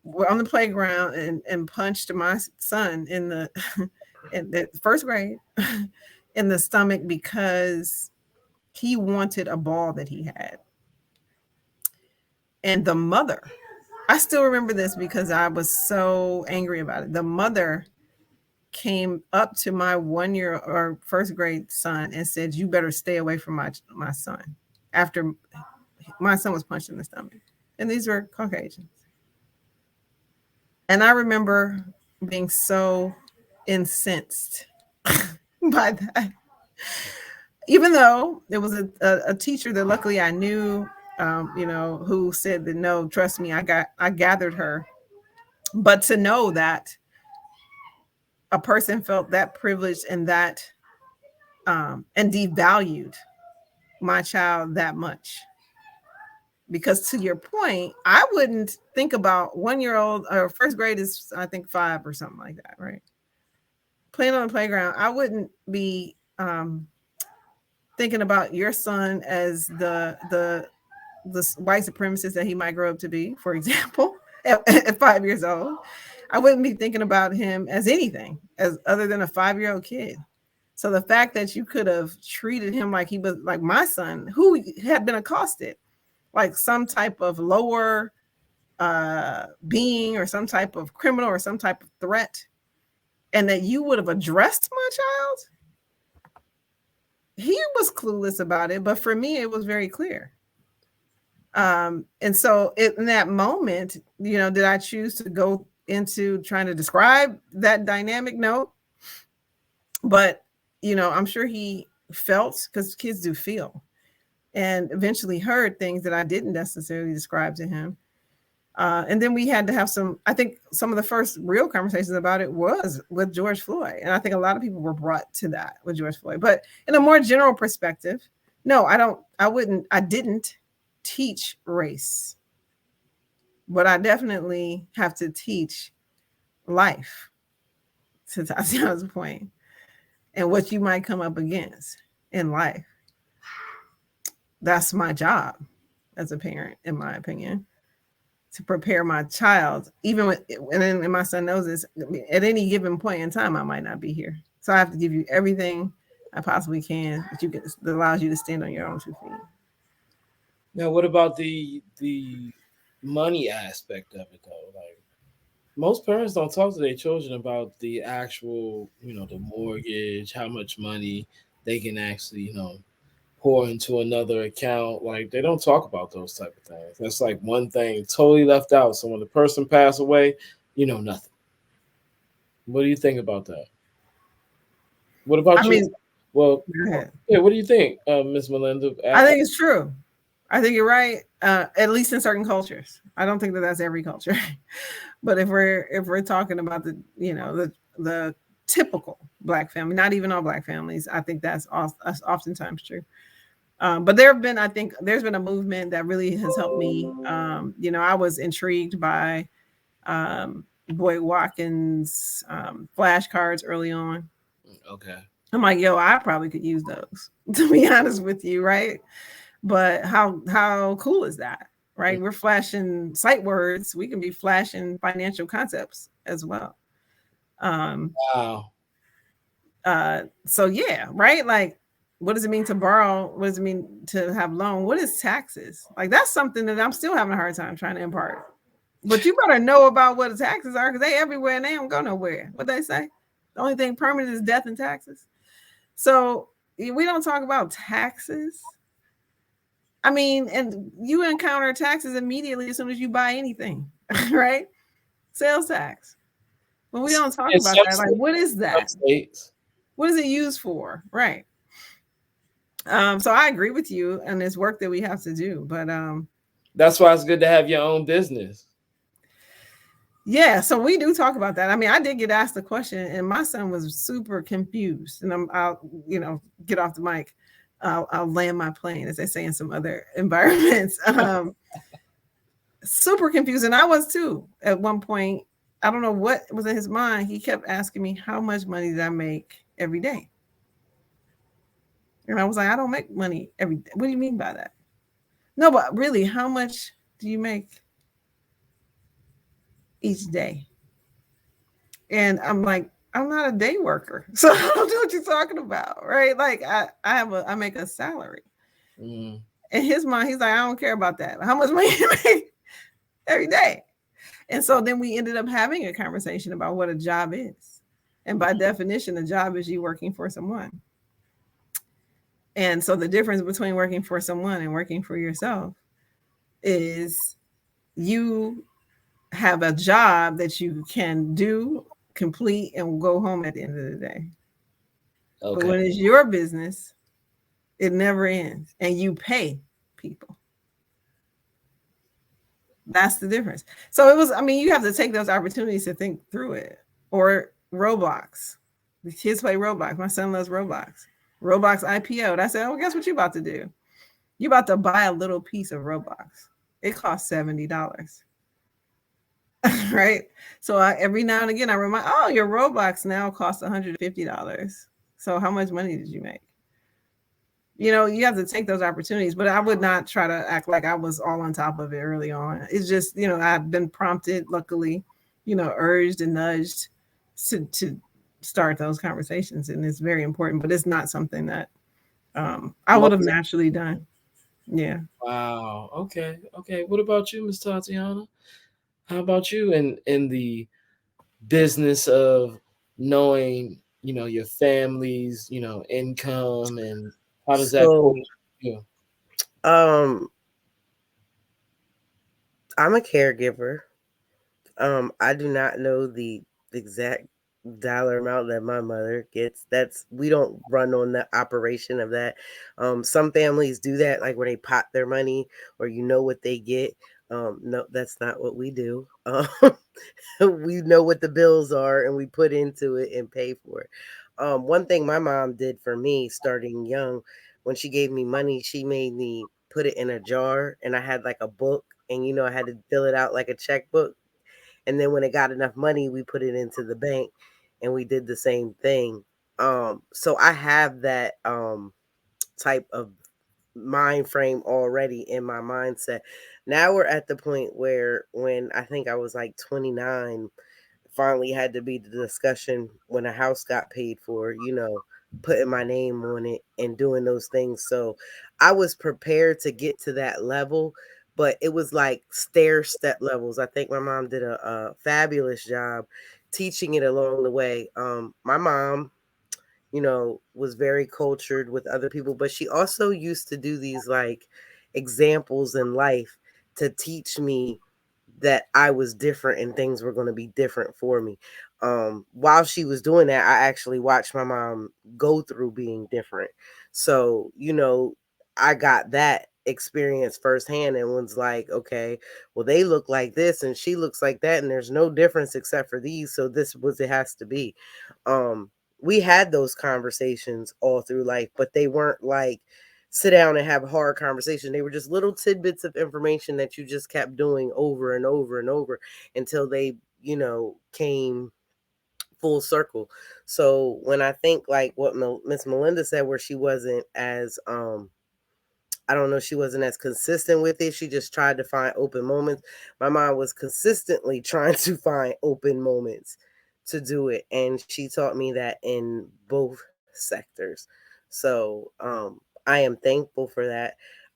We're on the playground and punched my son in the in the first grade in the stomach because he wanted a ball that he had. And the mother, I still remember this because I was so angry about it. The mother came up to my 1 year or first grade son and said, "You better stay away from my son," after my son was punched in the stomach. And these were Caucasians. And I remember being so incensed by that. Even though there was a teacher that luckily I knew, who said that, no, trust me, I gathered her. But to know that a person felt that privileged and that and devalued my child that much. Because to your point, I wouldn't think about 1-year-old or first grade is, I think, 5 or something like that, right? Playing on the playground, I wouldn't be thinking about your son as the white supremacist that he might grow up to be, for example, at 5 years old. I wouldn't be thinking about him as anything as other than a 5-year-old kid. So the fact that you could have treated him like he was like my son, who had been accosted, like some type of lower being or some type of criminal or some type of threat, and that you would have addressed my child, he was clueless about it, but for me, it was very clear. And so in that moment, did I choose to go into trying to describe that dynamic? No. But, I'm sure he felt, because kids do feel, and eventually heard things that I didn't necessarily describe to him. And then we had to have I think some of the first real conversations about it was with George Floyd. And I think a lot of people were brought to that with George Floyd. But in a more general perspective, no, I didn't teach race, but I definitely have to teach life, to Tatiana's point, and what you might come up against in life. That's my job as a parent, in my opinion, to prepare my child, even and my son knows this, at any given point in time, I might not be here. So I have to give you everything I possibly can that allows you to stand on your own 2 feet. Now, what about the money aspect of it though? Like, most parents don't talk to their children about the actual, the mortgage, how much money they can actually, pour into another account. Like, they don't talk about those type of things. That's like one thing totally left out. So when the person passed away, nothing. What do you think about that? What about you? Well, yeah. What do you think, Miss Melinda? I think it's true. I think you're right. At least in certain cultures. I don't think that that's every culture. But if we're talking about the typical Black family, not even all Black families, I think that's oftentimes true. But there's been a movement that really has helped me. I was intrigued by Boyd Watkins flashcards early on. Okay. I'm like, yo, I probably could use those, to be honest with you, right? But how cool is that, right? Mm-hmm. We're flashing sight words. We can be flashing financial concepts as well. Wow. So yeah, right? Like, what does it mean to borrow? What does it mean to have loan? What is taxes? Like, that's something that I'm still having a hard time trying to impart. But you better know about what the taxes are, because they everywhere and they don't go nowhere. What they say? The only thing permanent is death and taxes. So we don't talk about taxes. I mean, and you encounter taxes immediately as soon as you buy anything, right? Sales tax. But we don't talk about that. Like, what is that? What is it used for? Right. So I agree with you, and it's work that we have to do. But that's why it's good to have your own business. Yeah, so we do talk about that. I mean, I did get asked the question, and my son was super confused. And I'll get off the mic. I'll land my plane, as they say in some other environments. Super confused, and I was too at one point. I don't know what was in his mind. He kept asking me, how much money did I make every day? And I was like, I don't make money every day. What do you mean by that? No, but really, how much do you make each day? And I'm like, I'm not a day worker, so I don't know what you're talking about, right? Like, I make a salary. In his mind, he's like, I don't care about that. How much money you make every day? And so then we ended up having a conversation about what a job is. And by definition, a job is you working for someone. And so the difference between working for someone and working for yourself is you have a job that you can do, complete, and go home at the end of the day. Okay. But when it's your business, it never ends, and you pay people. That's the difference. So you have to take those opportunities to think through it. Or Roblox. The kids play Roblox. My son loves Roblox. Roblox IPO. I said, oh, guess what you about to do? You about to buy a little piece of Roblox. It costs $70. Right? So every now and again, I remind, your Roblox now costs $150. So how much money did you make? You have to take those opportunities, but I would not try to act like I was all on top of it early on. It's just, I've been prompted, luckily, urged and nudged to start those conversations. And it's very important, but it's not something that I would have naturally done. Yeah. Wow. Okay. What about you, Ms. Tatiana? How about you in the business of knowing, your family's, income and How does that So, correlate with you? um, I'm a caregiver. I do not know the exact dollar amount that my mother gets. That's we don't run on the operation of that. Some families do that, like where they pot their money or you know what they get. No, that's not what we do. We know what the bills are and we put into it and pay for it. One thing my mom did for me starting young, when she gave me money, she made me put it in a jar and I had like a book and I had to fill it out like a checkbook. And then when it got enough money, we put it into the bank and we did the same thing. So I have that type of mind frame already in my mindset. Now we're at the point where when I think I was like 29, finally had to be the discussion when a house got paid for, putting my name on it and doing those things. So I was prepared to get to that level, but it was like stair step levels. I think my mom did a fabulous job teaching it along the way. My mom, was very cultured with other people, but she also used to do these like examples in life to teach me that I was different and things were going to be different for me. While she was doing that, I actually watched my mom go through being different. So, I got that experience firsthand and was like, okay, well, they look like this and she looks like that, and there's no difference except for these. So, this was it has to be. Um, we had those conversations all through life, but they weren't like sit down and have a hard conversation. They were just little tidbits of information that you just kept doing over and over and over until they, came full circle. So when I think like what Miss Melinda said, where she wasn't as I don't know, she wasn't as consistent with it. She just tried to find open moments. My mom was consistently trying to find open moments to do it. And she taught me that in both sectors. So I am thankful for that.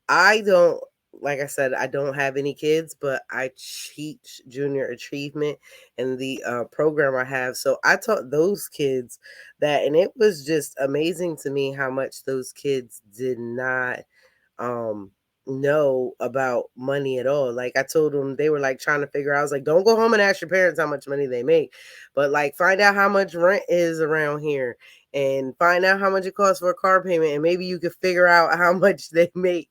I don't, like I said, I don't have any kids, but I teach junior achievement in the program I have. So I taught those kids that, and it was just amazing to me how much those kids did not um know about money at all. Like I told them, they were like trying to figure out, I was like, don't go home and ask your parents how much money they make, but like find out how much rent is around here and find out how much it costs for a car payment, and maybe you could figure out how much they make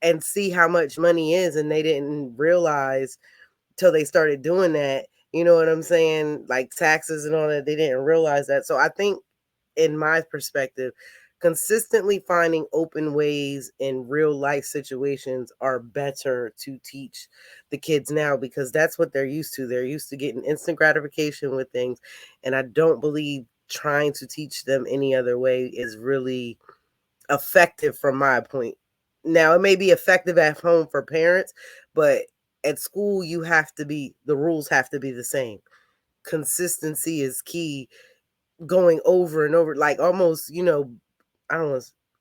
and see how much money is. And they didn't realize till they started doing that, you know what I'm saying, like taxes and all that, they didn't realize that. So I think, in my perspective, consistently finding open ways in real life situations are better to teach the kids now, because that's what they're used to. They're used to getting instant gratification with things. And I don't believe trying to teach them any other way is really effective from my point. Now, it may be effective at home for parents, but at school, the rules have to be the same. Consistency is key, going over and over, like almost, I don't know,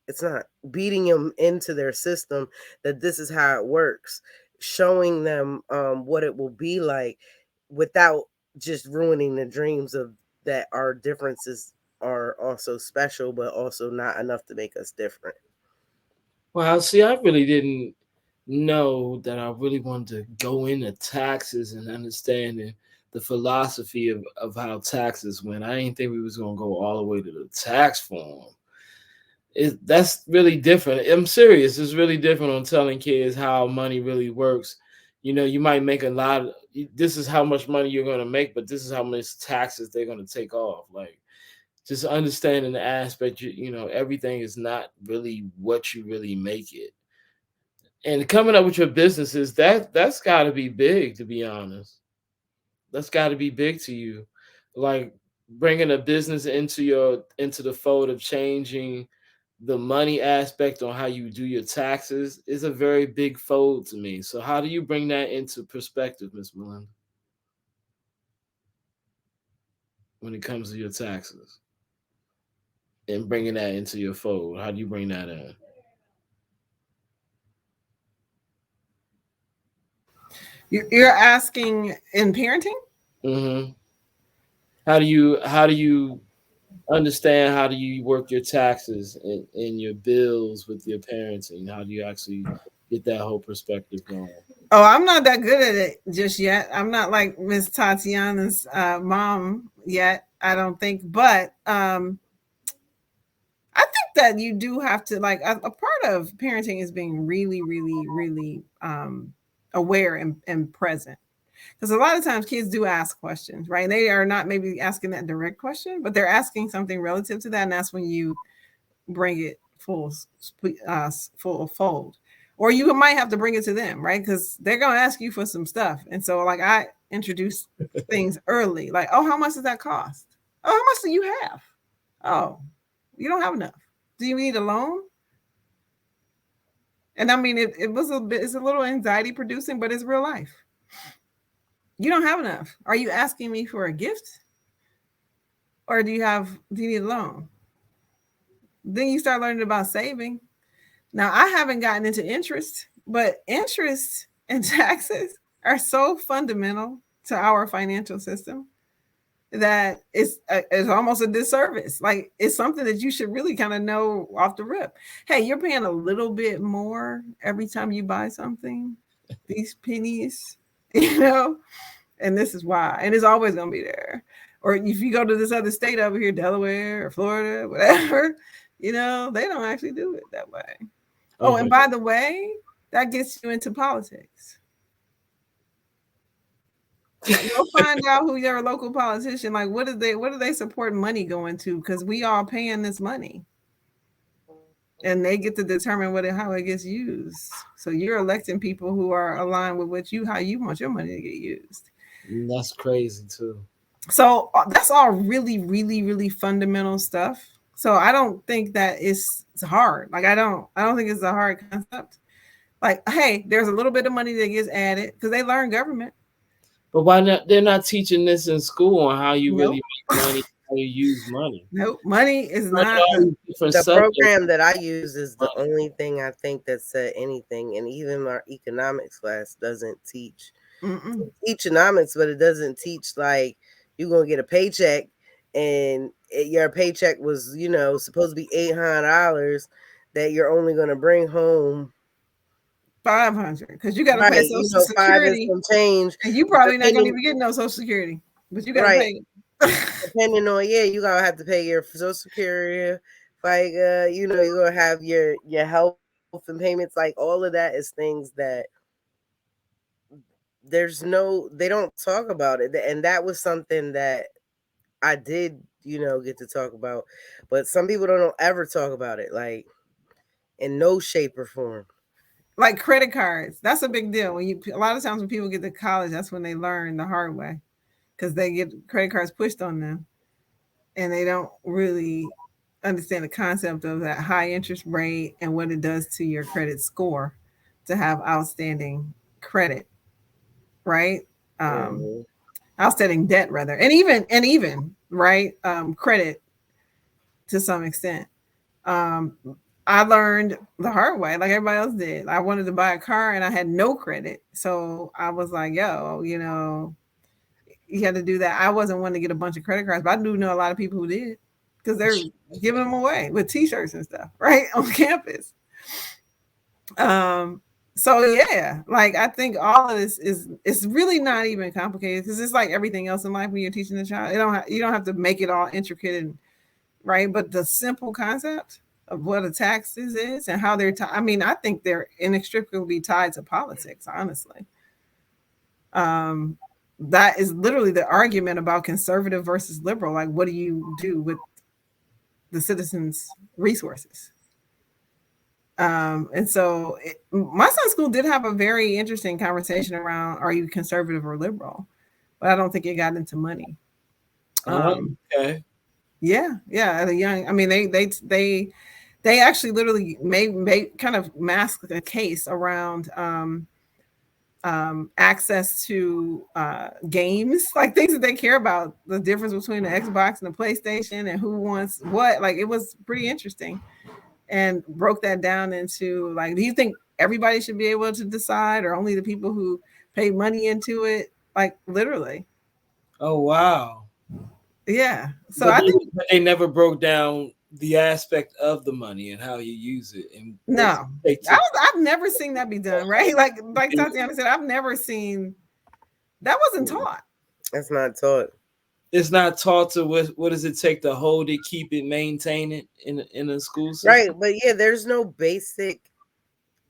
it's not beating them into their system that this is how it works, showing them what it will be like without just ruining the dreams of that our differences are also special, but also not enough to make us different. Well, see, I really didn't know that I really wanted to go into taxes and understanding the philosophy of how taxes went. I didn't think we was gonna go all the way to the tax form. That's really different. I'm serious. It's really different on telling kids how money really works. You might make a lot. This is how much money you're gonna make, but this is how much taxes they're gonna take off. Like just understanding the aspect. Everything is not really what you really make it. And coming up with your businesses, that's got to be big, to be honest. That's got to be big to you, like bringing a business into the fold of changing the money aspect on how you do your taxes is a very big fold to me. So how do you bring that into perspective, Miss Melinda, when it comes to your taxes and bringing that into your fold? How do you bring that in? You're asking in parenting? hmm How do you understand how do you work your taxes and your bills with your parenting? How do you actually get that whole perspective going? Oh, I'm not that good at it just yet. I'm not like Miss Tatiana's mom yet, I don't think. But I think that you do have to like a part of parenting is being really, really, really aware and present. Because a lot of times kids do ask questions, right? They are not maybe asking that direct question, but they're asking something relative to that, and that's when you bring it full fold, or you might have to bring it to them, right? Because they're gonna ask you for some stuff, and so like I introduce things early, like, oh, how much does that cost? Oh, how much do you have? Oh, you don't have enough. Do you need a loan? And I mean, it was a bit, it's a little anxiety producing, but it's real life. You don't have enough. Are you asking me for a gift? Or do you need a loan? Then you start learning about saving. Now, I haven't gotten into interest, but interest and taxes are so fundamental to our financial system that it's almost a disservice. Like it's something that you should really kind of know off the rip. Hey, you're paying a little bit more every time you buy something. These pennies, you know, and this is why. And it's always going to be there. Or if you go to this other state over here, Delaware or Florida, whatever, you know, they don't actually do it that way. Oh, and by the way, that gets you into politics. You'll find out who your local politician, like what do they support money going to? Because we all paying this money. And they get to determine how it gets used. So you're electing people who are aligned with how you want your money to get used. And that's crazy too. So that's all really, really, really fundamental stuff. So I don't think that it's hard. Like I don't think it's a hard concept. Like, hey, there's a little bit of money that gets added because they learn government. But why not? They're not teaching this in school on how you Nope. really make money, how you use money. Nope, money is Learning not. all these different The subjects. program that I use is the only thing I think that said anything, and even my economics class doesn't teach economics, but it doesn't teach like you're gonna get a paycheck, and your paycheck was supposed to be $800 that you're only gonna bring home 500 because you got to right, pay Social 5 and Security, some change, and you probably not gonna depending even get no Social Security, but you got to right, pay. depending on you gotta have to pay your Social Security, like you're gonna have your health and payments, like all of that is things that they don't talk about it, and that was something that I did get to talk about, but some people don't ever talk about it, like in no shape or form. Like credit cards, that's a big deal. A lot of times when people get to college, that's when they learn the hard way because they get credit cards pushed on them, and they don't really understand the concept of that high interest rate and what it does to your credit score to have outstanding credit, right? Um, Mm-hmm. Outstanding debt rather, and even right credit to some extent. Um, I learned the hard way, like everybody else did. I wanted to buy a car and I had no credit, so I was like, "Yo, you had to do that." I wasn't one to get a bunch of credit cards, but I do know a lot of people who did because they're giving them away with T-shirts and stuff, right, on campus. So yeah, like I think all of this it's really not even complicated because it's like everything else in life when you're teaching a child. You don't have to make it all intricate and right, but the simple concept of what a taxes is and how they're I mean, I think they're inextricably tied to politics, honestly. That is literally the argument about conservative versus liberal. Like, what do you do with the citizens' resources? And so my son's school did have a very interesting conversation around are you conservative or liberal, but I don't think it got into money. Okay. Yeah, at a young, I mean, they actually literally made kind of mask a case around access to games, like things that they care about, the difference between the Xbox and the PlayStation and who wants what. Like it was pretty interesting and broke that down into like, do you think everybody should be able to decide or only the people who pay money into it? Like literally. Oh wow. Yeah. So I think but they never broke down the aspect of the money and how you use it and what's no. it take to I've never seen that be done, right? Like Tatiana said, I've never seen that wasn't taught. That's not taught. it's not taught to what does it take to hold it, keep it, maintain it in a school Right, system. but yeah, there's no basic.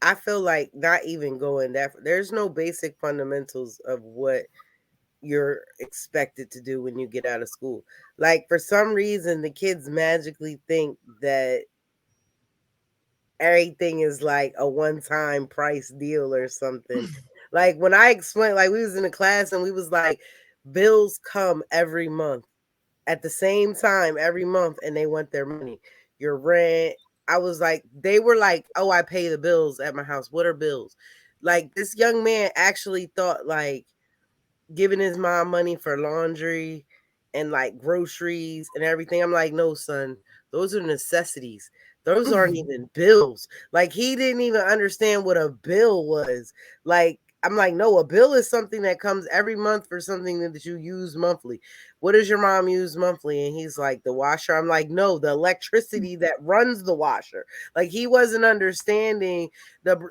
I feel like not even going that. There's no basic fundamentals of what you're expected to do when you get out of school. Like for some reason, the kids magically think that everything is like a one-time price deal or something. Like when I explained, like we was in a class and we was like, bills come every month at the same time every month, and they want their money. Your rent. I was like, they were like, oh, I pay the bills at my house. What are bills? Like this young man actually thought like giving his mom money for laundry and like groceries and everything. I'm like, no, son, those are necessities. Those aren't even bills. Like he didn't even understand what a bill was. Like I'm like, no, a bill is something that comes every month for something that you use monthly. What does your mom use monthly? And he's like, the washer. I'm like, no, the electricity that runs the washer. Like he wasn't understanding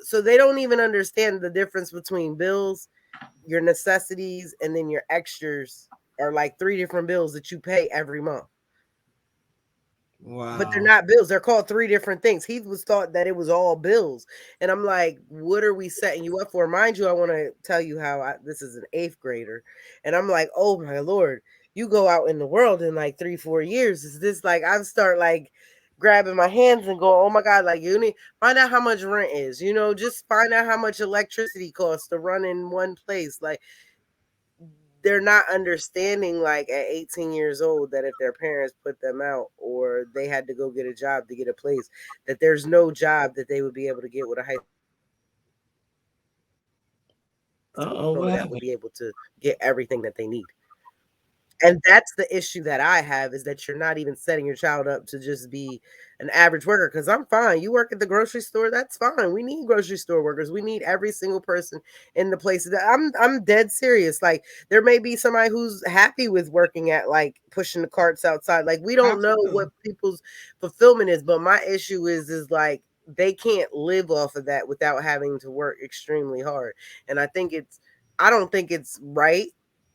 so they don't even understand the difference between bills, your necessities, and then your extras are like three different bills that you pay every month. But they're Wow. not bills. They're called three different things. He was thought that it was all bills. And I'm like, what are we setting you up for? Mind you, I want to tell you how this is an eighth grader. And I'm like, oh my Lord, you go out in the world in like 3-4 years. Is this like, I start like grabbing my hands and go, oh my God, like you need find out how much rent is, just find out how much electricity costs to run in one place. Like they're not understanding like at 18 years old that if their parents put them out or they had to go get a job to get a place, that there's no job that they would be able to get with a high school Uh-oh, what diploma that would happened? be able to get everything that they need. And that's the issue that I have, is that you're not even setting your child up to just be an average worker. Because I'm fine. You work at the grocery store, that's fine. We need grocery store workers. We need every single person in the place. That I'm dead serious. Like there may be somebody who's happy with working at like pushing the carts outside. Like we don't know Absolutely. what people's fulfillment is, but my issue is like they can't live off of that without having to work extremely hard. And I don't think it's right.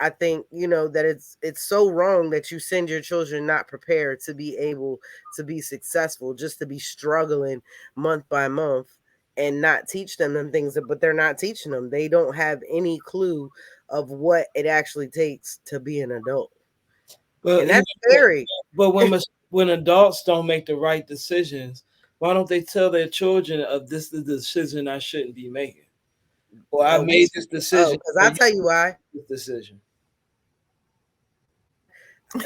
I think that it's so wrong that you send your children not prepared to be able to be successful, just to be struggling month by month and not teach them things. But they're not teaching them. They don't have any clue of what it actually takes to be an adult, Well, and that's scary. but when adults don't make the right decisions, why don't they tell their children of this is the decision I shouldn't be making? Or I Oh, made this decision, because or I'll you tell you why. made this decision.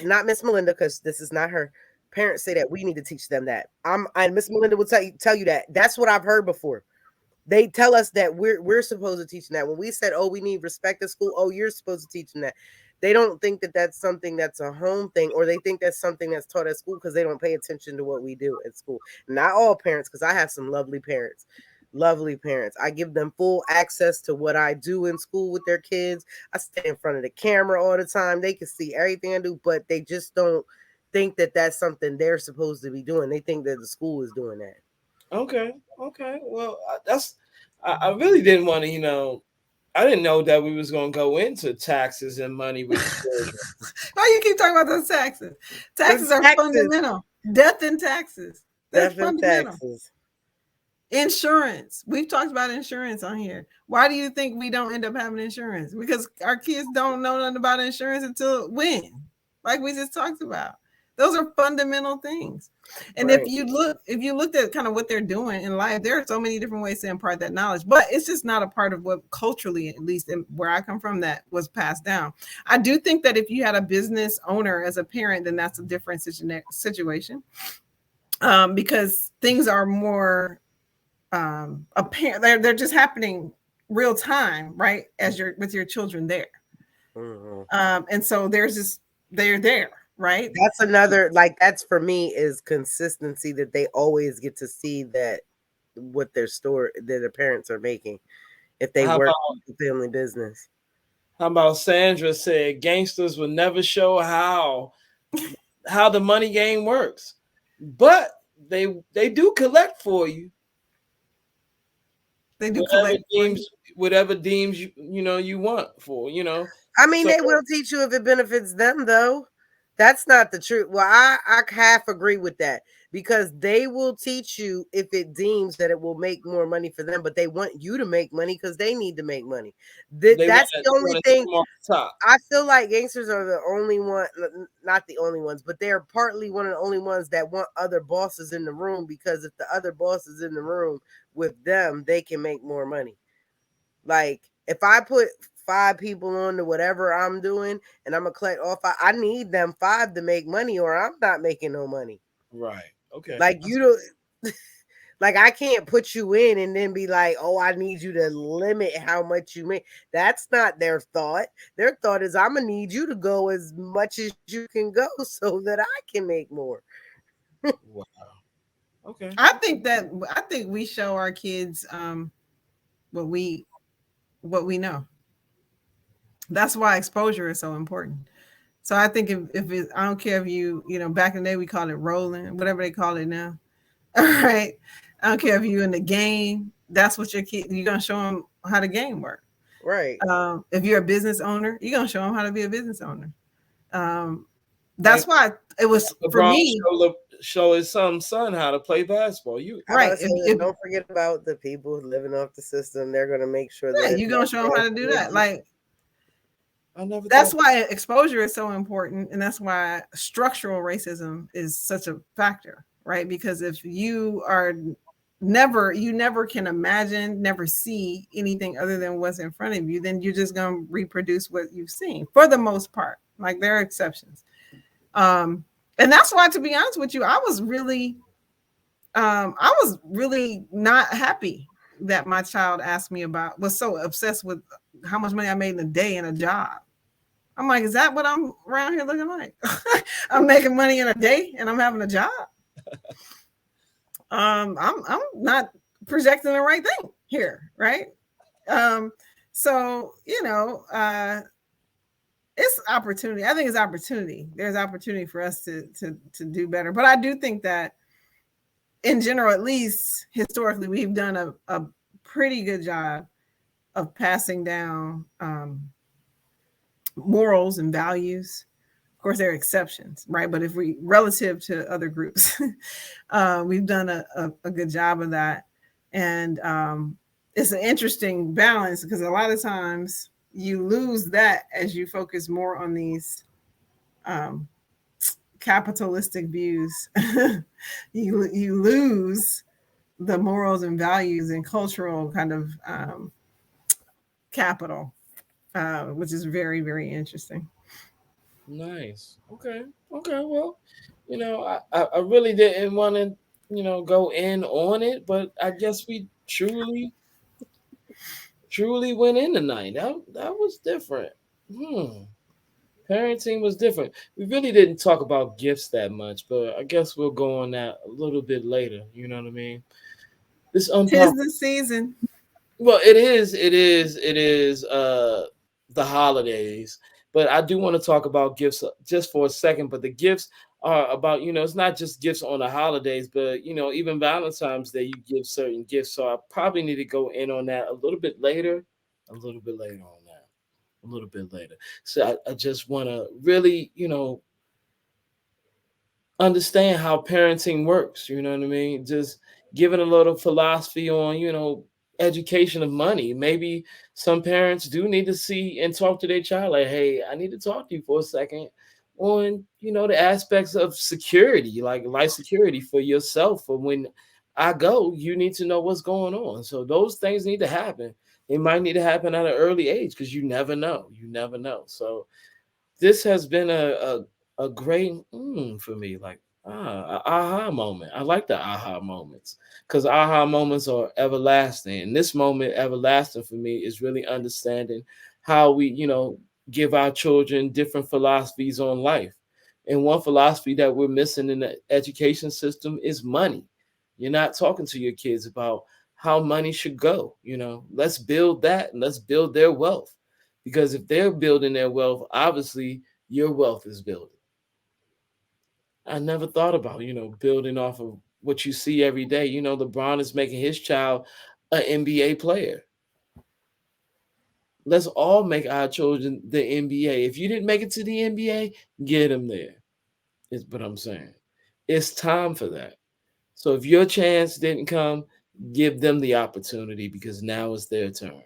Not Miss Melinda, because this is not her. Parents say that we need to teach them that. And Miss Melinda will tell you that. That's what I've heard before. They tell us that we're supposed to teach them that. When we said, "Oh, we need respect at school," oh, you're supposed to teach them that. They don't think that that's something that's a home thing, or they think that's something that's taught at school because they don't pay attention to what we do at school. Not all parents, because I have some lovely parents. Lovely parents. I give them full access to what I do in school with their kids. I stay in front of the camera all the time. They can see everything I do, but they just don't think that that's something they're supposed to be doing. They think that the school is doing that. Okay, okay. Well, I really didn't want to, I didn't know that we was gonna go into taxes and money with children. Why you keep talking about those taxes? The Taxes are taxes, fundamental. Death and taxes. They're death and fundamental. taxes. Insurance. We've talked about insurance on here. Why do you think we don't end up having insurance? Because our kids don't know nothing about insurance until when? Like we just talked about. Those are fundamental things. And Right. if you looked at kind of what they're doing in life, there are so many different ways to impart that knowledge, but it's just not a part of what culturally, at least where I come from, that was passed down. I do think that if you had a business owner as a parent, then that's a different situation. Because things are more apparent. They're just happening real time, right? As you're with your children there. Mhm. And so they're there, right? That's another, like, that's for me is consistency, that they always get to see that what that their parents are making if they How work about the family business. Sandra said gangsters will never show how how the money game works. But they do collect for you They do whatever collect for you. deems whatever deems you want for, I mean, So they will teach you if it benefits them, though. That's not the truth. Well, I half agree with that because they will teach you if it deems that it will make more money for them, but they want you to make money because they need to make money. they want That's to the they only want to thing. come off the top. I feel like gangsters are the only one, not the only ones, but they're partly one of the only ones that want other bosses in the room because if the other boss is in the room with them, they can make more money. Like if I put 5 people on to whatever I'm doing and I'm gonna collect all five, I need them 5 to make money or I'm not making no money. Right. Okay. Like you don't like I can't put you in and then be like, oh, I need you to limit how much you make. That's not their thought. Their thought is I'm gonna need you to go as much as you can go so that I can make more. Wow. Okay. I think we show our kids what we what we know. That's why exposure is so important. So I think if it, I don't care if back in the day we called it rolling, whatever they call it now. All right. I don't care if you in the game. That's what your kid. You're gonna show them how the game works. Right. If you're a business owner, you're gonna show them how to be a business owner. Um, Like that's why it was for LeBron me. show his son how to play basketball. You I about Right. to say that don't forget about the people living off the system. They're gonna make sure that Yeah, it's you're not gonna show them how to do that. transferred. Like I never that's thought. why exposure is so important, and that's why structural racism is such a factor, right? Because if you are you never can imagine, never see anything other than what's in front of you, then you're just going to reproduce what you've seen for the most part. Like there are exceptions. And that's why, to be honest with you, I was really not happy that my child asked me about, was so obsessed with how much money I made in a day in a job. I'm like, is that what I'm around here looking like? I'm making money in a day and I'm having a job. I'm not projecting the right thing here, right? So it's opportunity. I think it's opportunity. There's opportunity for us to do better. But I do think that in general, at least historically, we've done a pretty good job of passing down morals and values. Of course, there are exceptions, right? But if we relative to other groups, we've done a good job of that. And it's an interesting balance because a lot of times you lose that as you focus more on these capitalistic views. You lose the morals and values and cultural kind of capital, which is very, very interesting. Nice. Okay. Okay. Well, I really didn't want to, go in on it, but I guess we truly went in tonight. That was different. Hmm. Parenting was different. We really didn't talk about gifts that much, but I guess we'll go on that a little bit later. You know what I mean? This Tis unpopular. the season. Well, it is the holidays, but I do want to talk about gifts just for a second. But the gifts are about, it's not just gifts on the holidays, but even Valentine's Day you give certain gifts. So I probably need to go in on that a little bit later, a little bit later on that, a little bit later. So I just want to really, understand how parenting works. You know what I mean? Just giving a little philosophy on, education of money. Maybe some parents do need to see and talk to their child like, hey, I need to talk to you for a second on, the aspects of security, like life security for yourself. For when I go, you need to know what's going on. So those things need to happen. They might need to happen at an early age because you never know. You never know. So this has been a great for me, like aha moment. I like the aha moments because aha moments are everlasting, and this moment everlasting for me is really understanding how we give our children different philosophies on life. And one philosophy that we're missing in the education system is money. You're not talking to your kids about how money should go. Let's build that and let's build their wealth, because if they're building their wealth, obviously your wealth is building. I never thought about, building off of what you see every day. LeBron is making his child an NBA player. Let's all make our children the NBA. If you didn't make it to the NBA, get them there. Is what I'm saying. It's time for that. So if your chance didn't come, give them the opportunity because now it's their turn.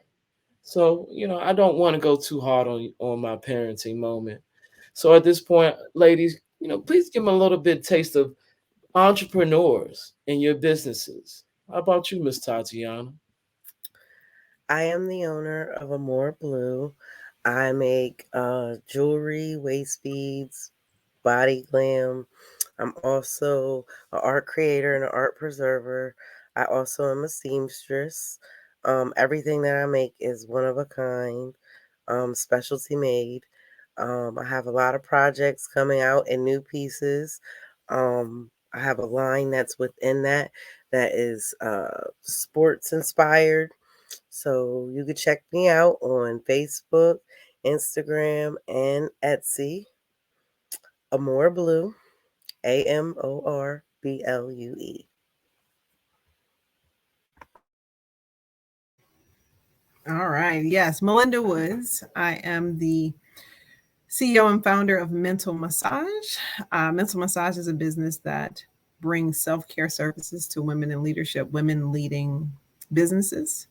So, I don't want to go too hard on my parenting moment. So at this point, ladies, please give them a little bit taste of entrepreneurs and your businesses. How about you, Miss Tatiana? I am the owner of Amore Blue. I make jewelry, waist beads, body glam. I'm also an art creator and an art preserver. I also am a seamstress. Everything that I make is one of a kind, specialty made. I have a lot of projects coming out and new pieces. I have a line that's within that is sports inspired. So you can check me out on Facebook, Instagram, and Etsy. Amore Blue, AMORBLUE. All right. Yes, Melinda Woods. I am the CEO and founder of Mental Massage. Mental Massage is a business that brings self care services to women in leadership, women leading businesses,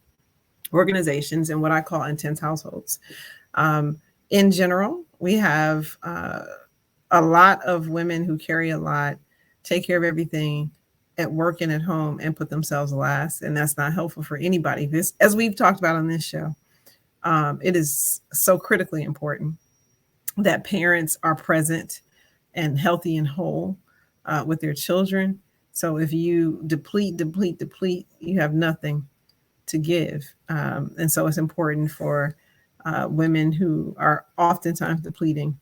organizations, and what I call intense households. Um, in general, we have a lot of women who carry a lot, take care of everything at work and at home, and put themselves last. And that's not helpful for anybody. This, as we've talked about on this show, it is so critically important that parents are present and healthy and whole with their children. So if you deplete, you have nothing to give. And so it's important for women who are oftentimes depleting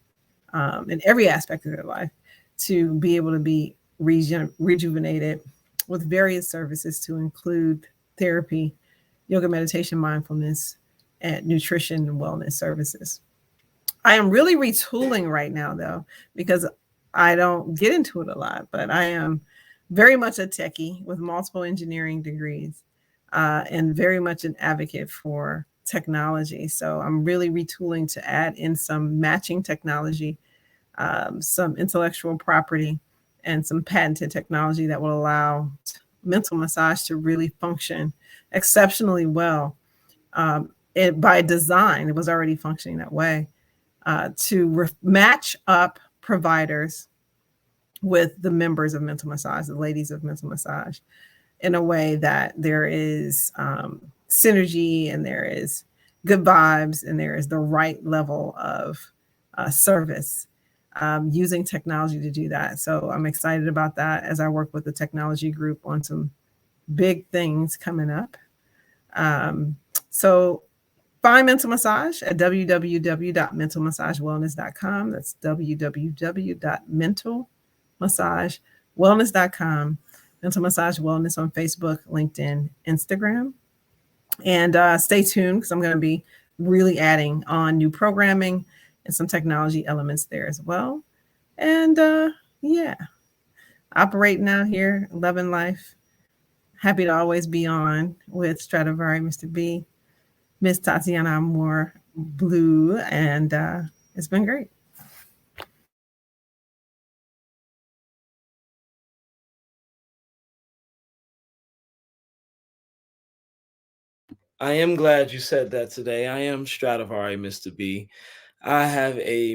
in every aspect of their life to be able to be rejuvenated with various services to include therapy, yoga, meditation, mindfulness, and nutrition and wellness services. I am really retooling right now, though, because I don't get into it a lot, but I am very much a techie with multiple engineering degrees and very much an advocate for technology. So I'm really retooling to add in some matching technology, some intellectual property, and some patented technology that will allow mental massage to really function exceptionally well. By design, it was already functioning that way to match up providers with the members of mental massage, the ladies of mental massage, in a way that there is synergy and there is good vibes and there is the right level of service using technology to do that. So I'm excited about that as I work with the technology group on some big things coming up. So find Mental Massage at www.mentalmassagewellness.com. That's www.mentalmassagewellness.com. Mental Massage Wellness on Facebook, LinkedIn, Instagram. And stay tuned because I'm going to be really adding on new programming and some technology elements there as well. And yeah, operating out here, loving life. Happy to always be on with Stradivari, Mr. B, Miss Tatiana Amore Blue, and it's been great. I am glad you said that today. I am Stradivari, Mr. B. I have a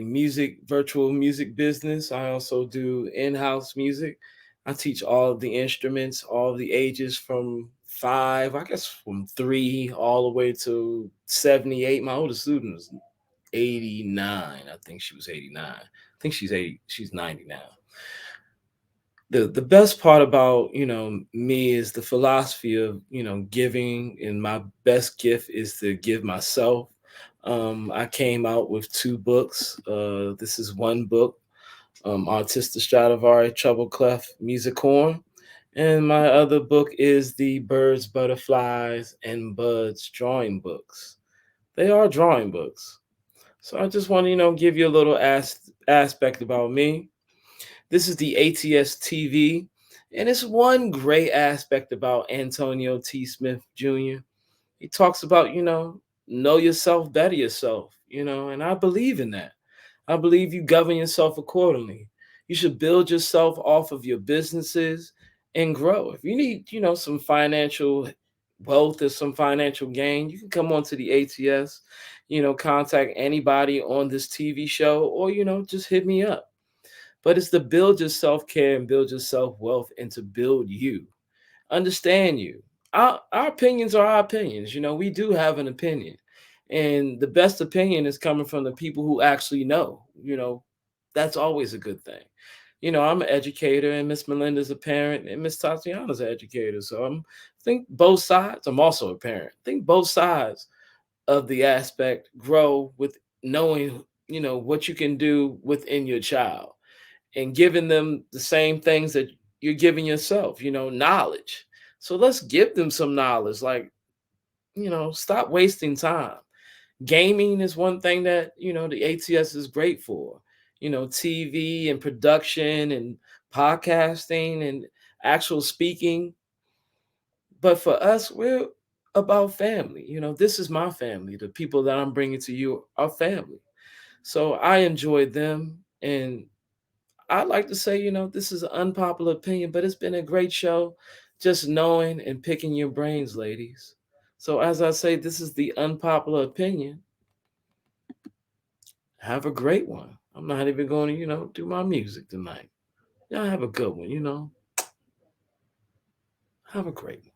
virtual music business. I also do in-house music. I teach all of the instruments, all of the ages from five, I guess from three all the way to 78. My oldest student was 89. I think she was 89. I think she's 80, she's 90 now. The best part about me is the philosophy of giving, and my best gift is to give myself. I came out with two books. This is one book, Artista Stradivari Treble Clef Music Horn, and my other book is the Birds, Butterflies, and Buds drawing books. They are drawing books. So I just want to give you a little aspect about me. This is the ATS TV, and it's one great aspect about Antonio T. Smith Jr. He talks about, know yourself, better yourself, and I believe in that. I believe you govern yourself accordingly. You should build yourself off of your businesses and grow. If you need, some financial wealth or some financial gain, you can come onto the ATS, contact anybody on this TV show or, just hit me up. But it's to build your self care and build your self wealth and to build you, understand you. Our opinions are our opinions. We do have an opinion. And the best opinion is coming from the people who actually know. That's always a good thing. I'm an educator and Miss Melinda's a parent and Miss Tatiana's an educator. So I think both sides, I'm also a parent. I think both sides of the aspect grow with knowing, what you can do within your child and giving them the same things that you're giving yourself, knowledge. So let's give them some knowledge. Like, stop wasting time. Gaming is one thing that, the ATS is great for, TV and production and podcasting and actual speaking. But for us, we're about family. This is my family. The people that I'm bringing to you are family. So I enjoy them. And I'd like to say, this is an unpopular opinion, but it's been a great show just knowing and picking your brains, ladies. So, as I say, this is the unpopular opinion. Have a great one. I'm not even going to, do my music tonight. Y'all have a good one, Have a great one.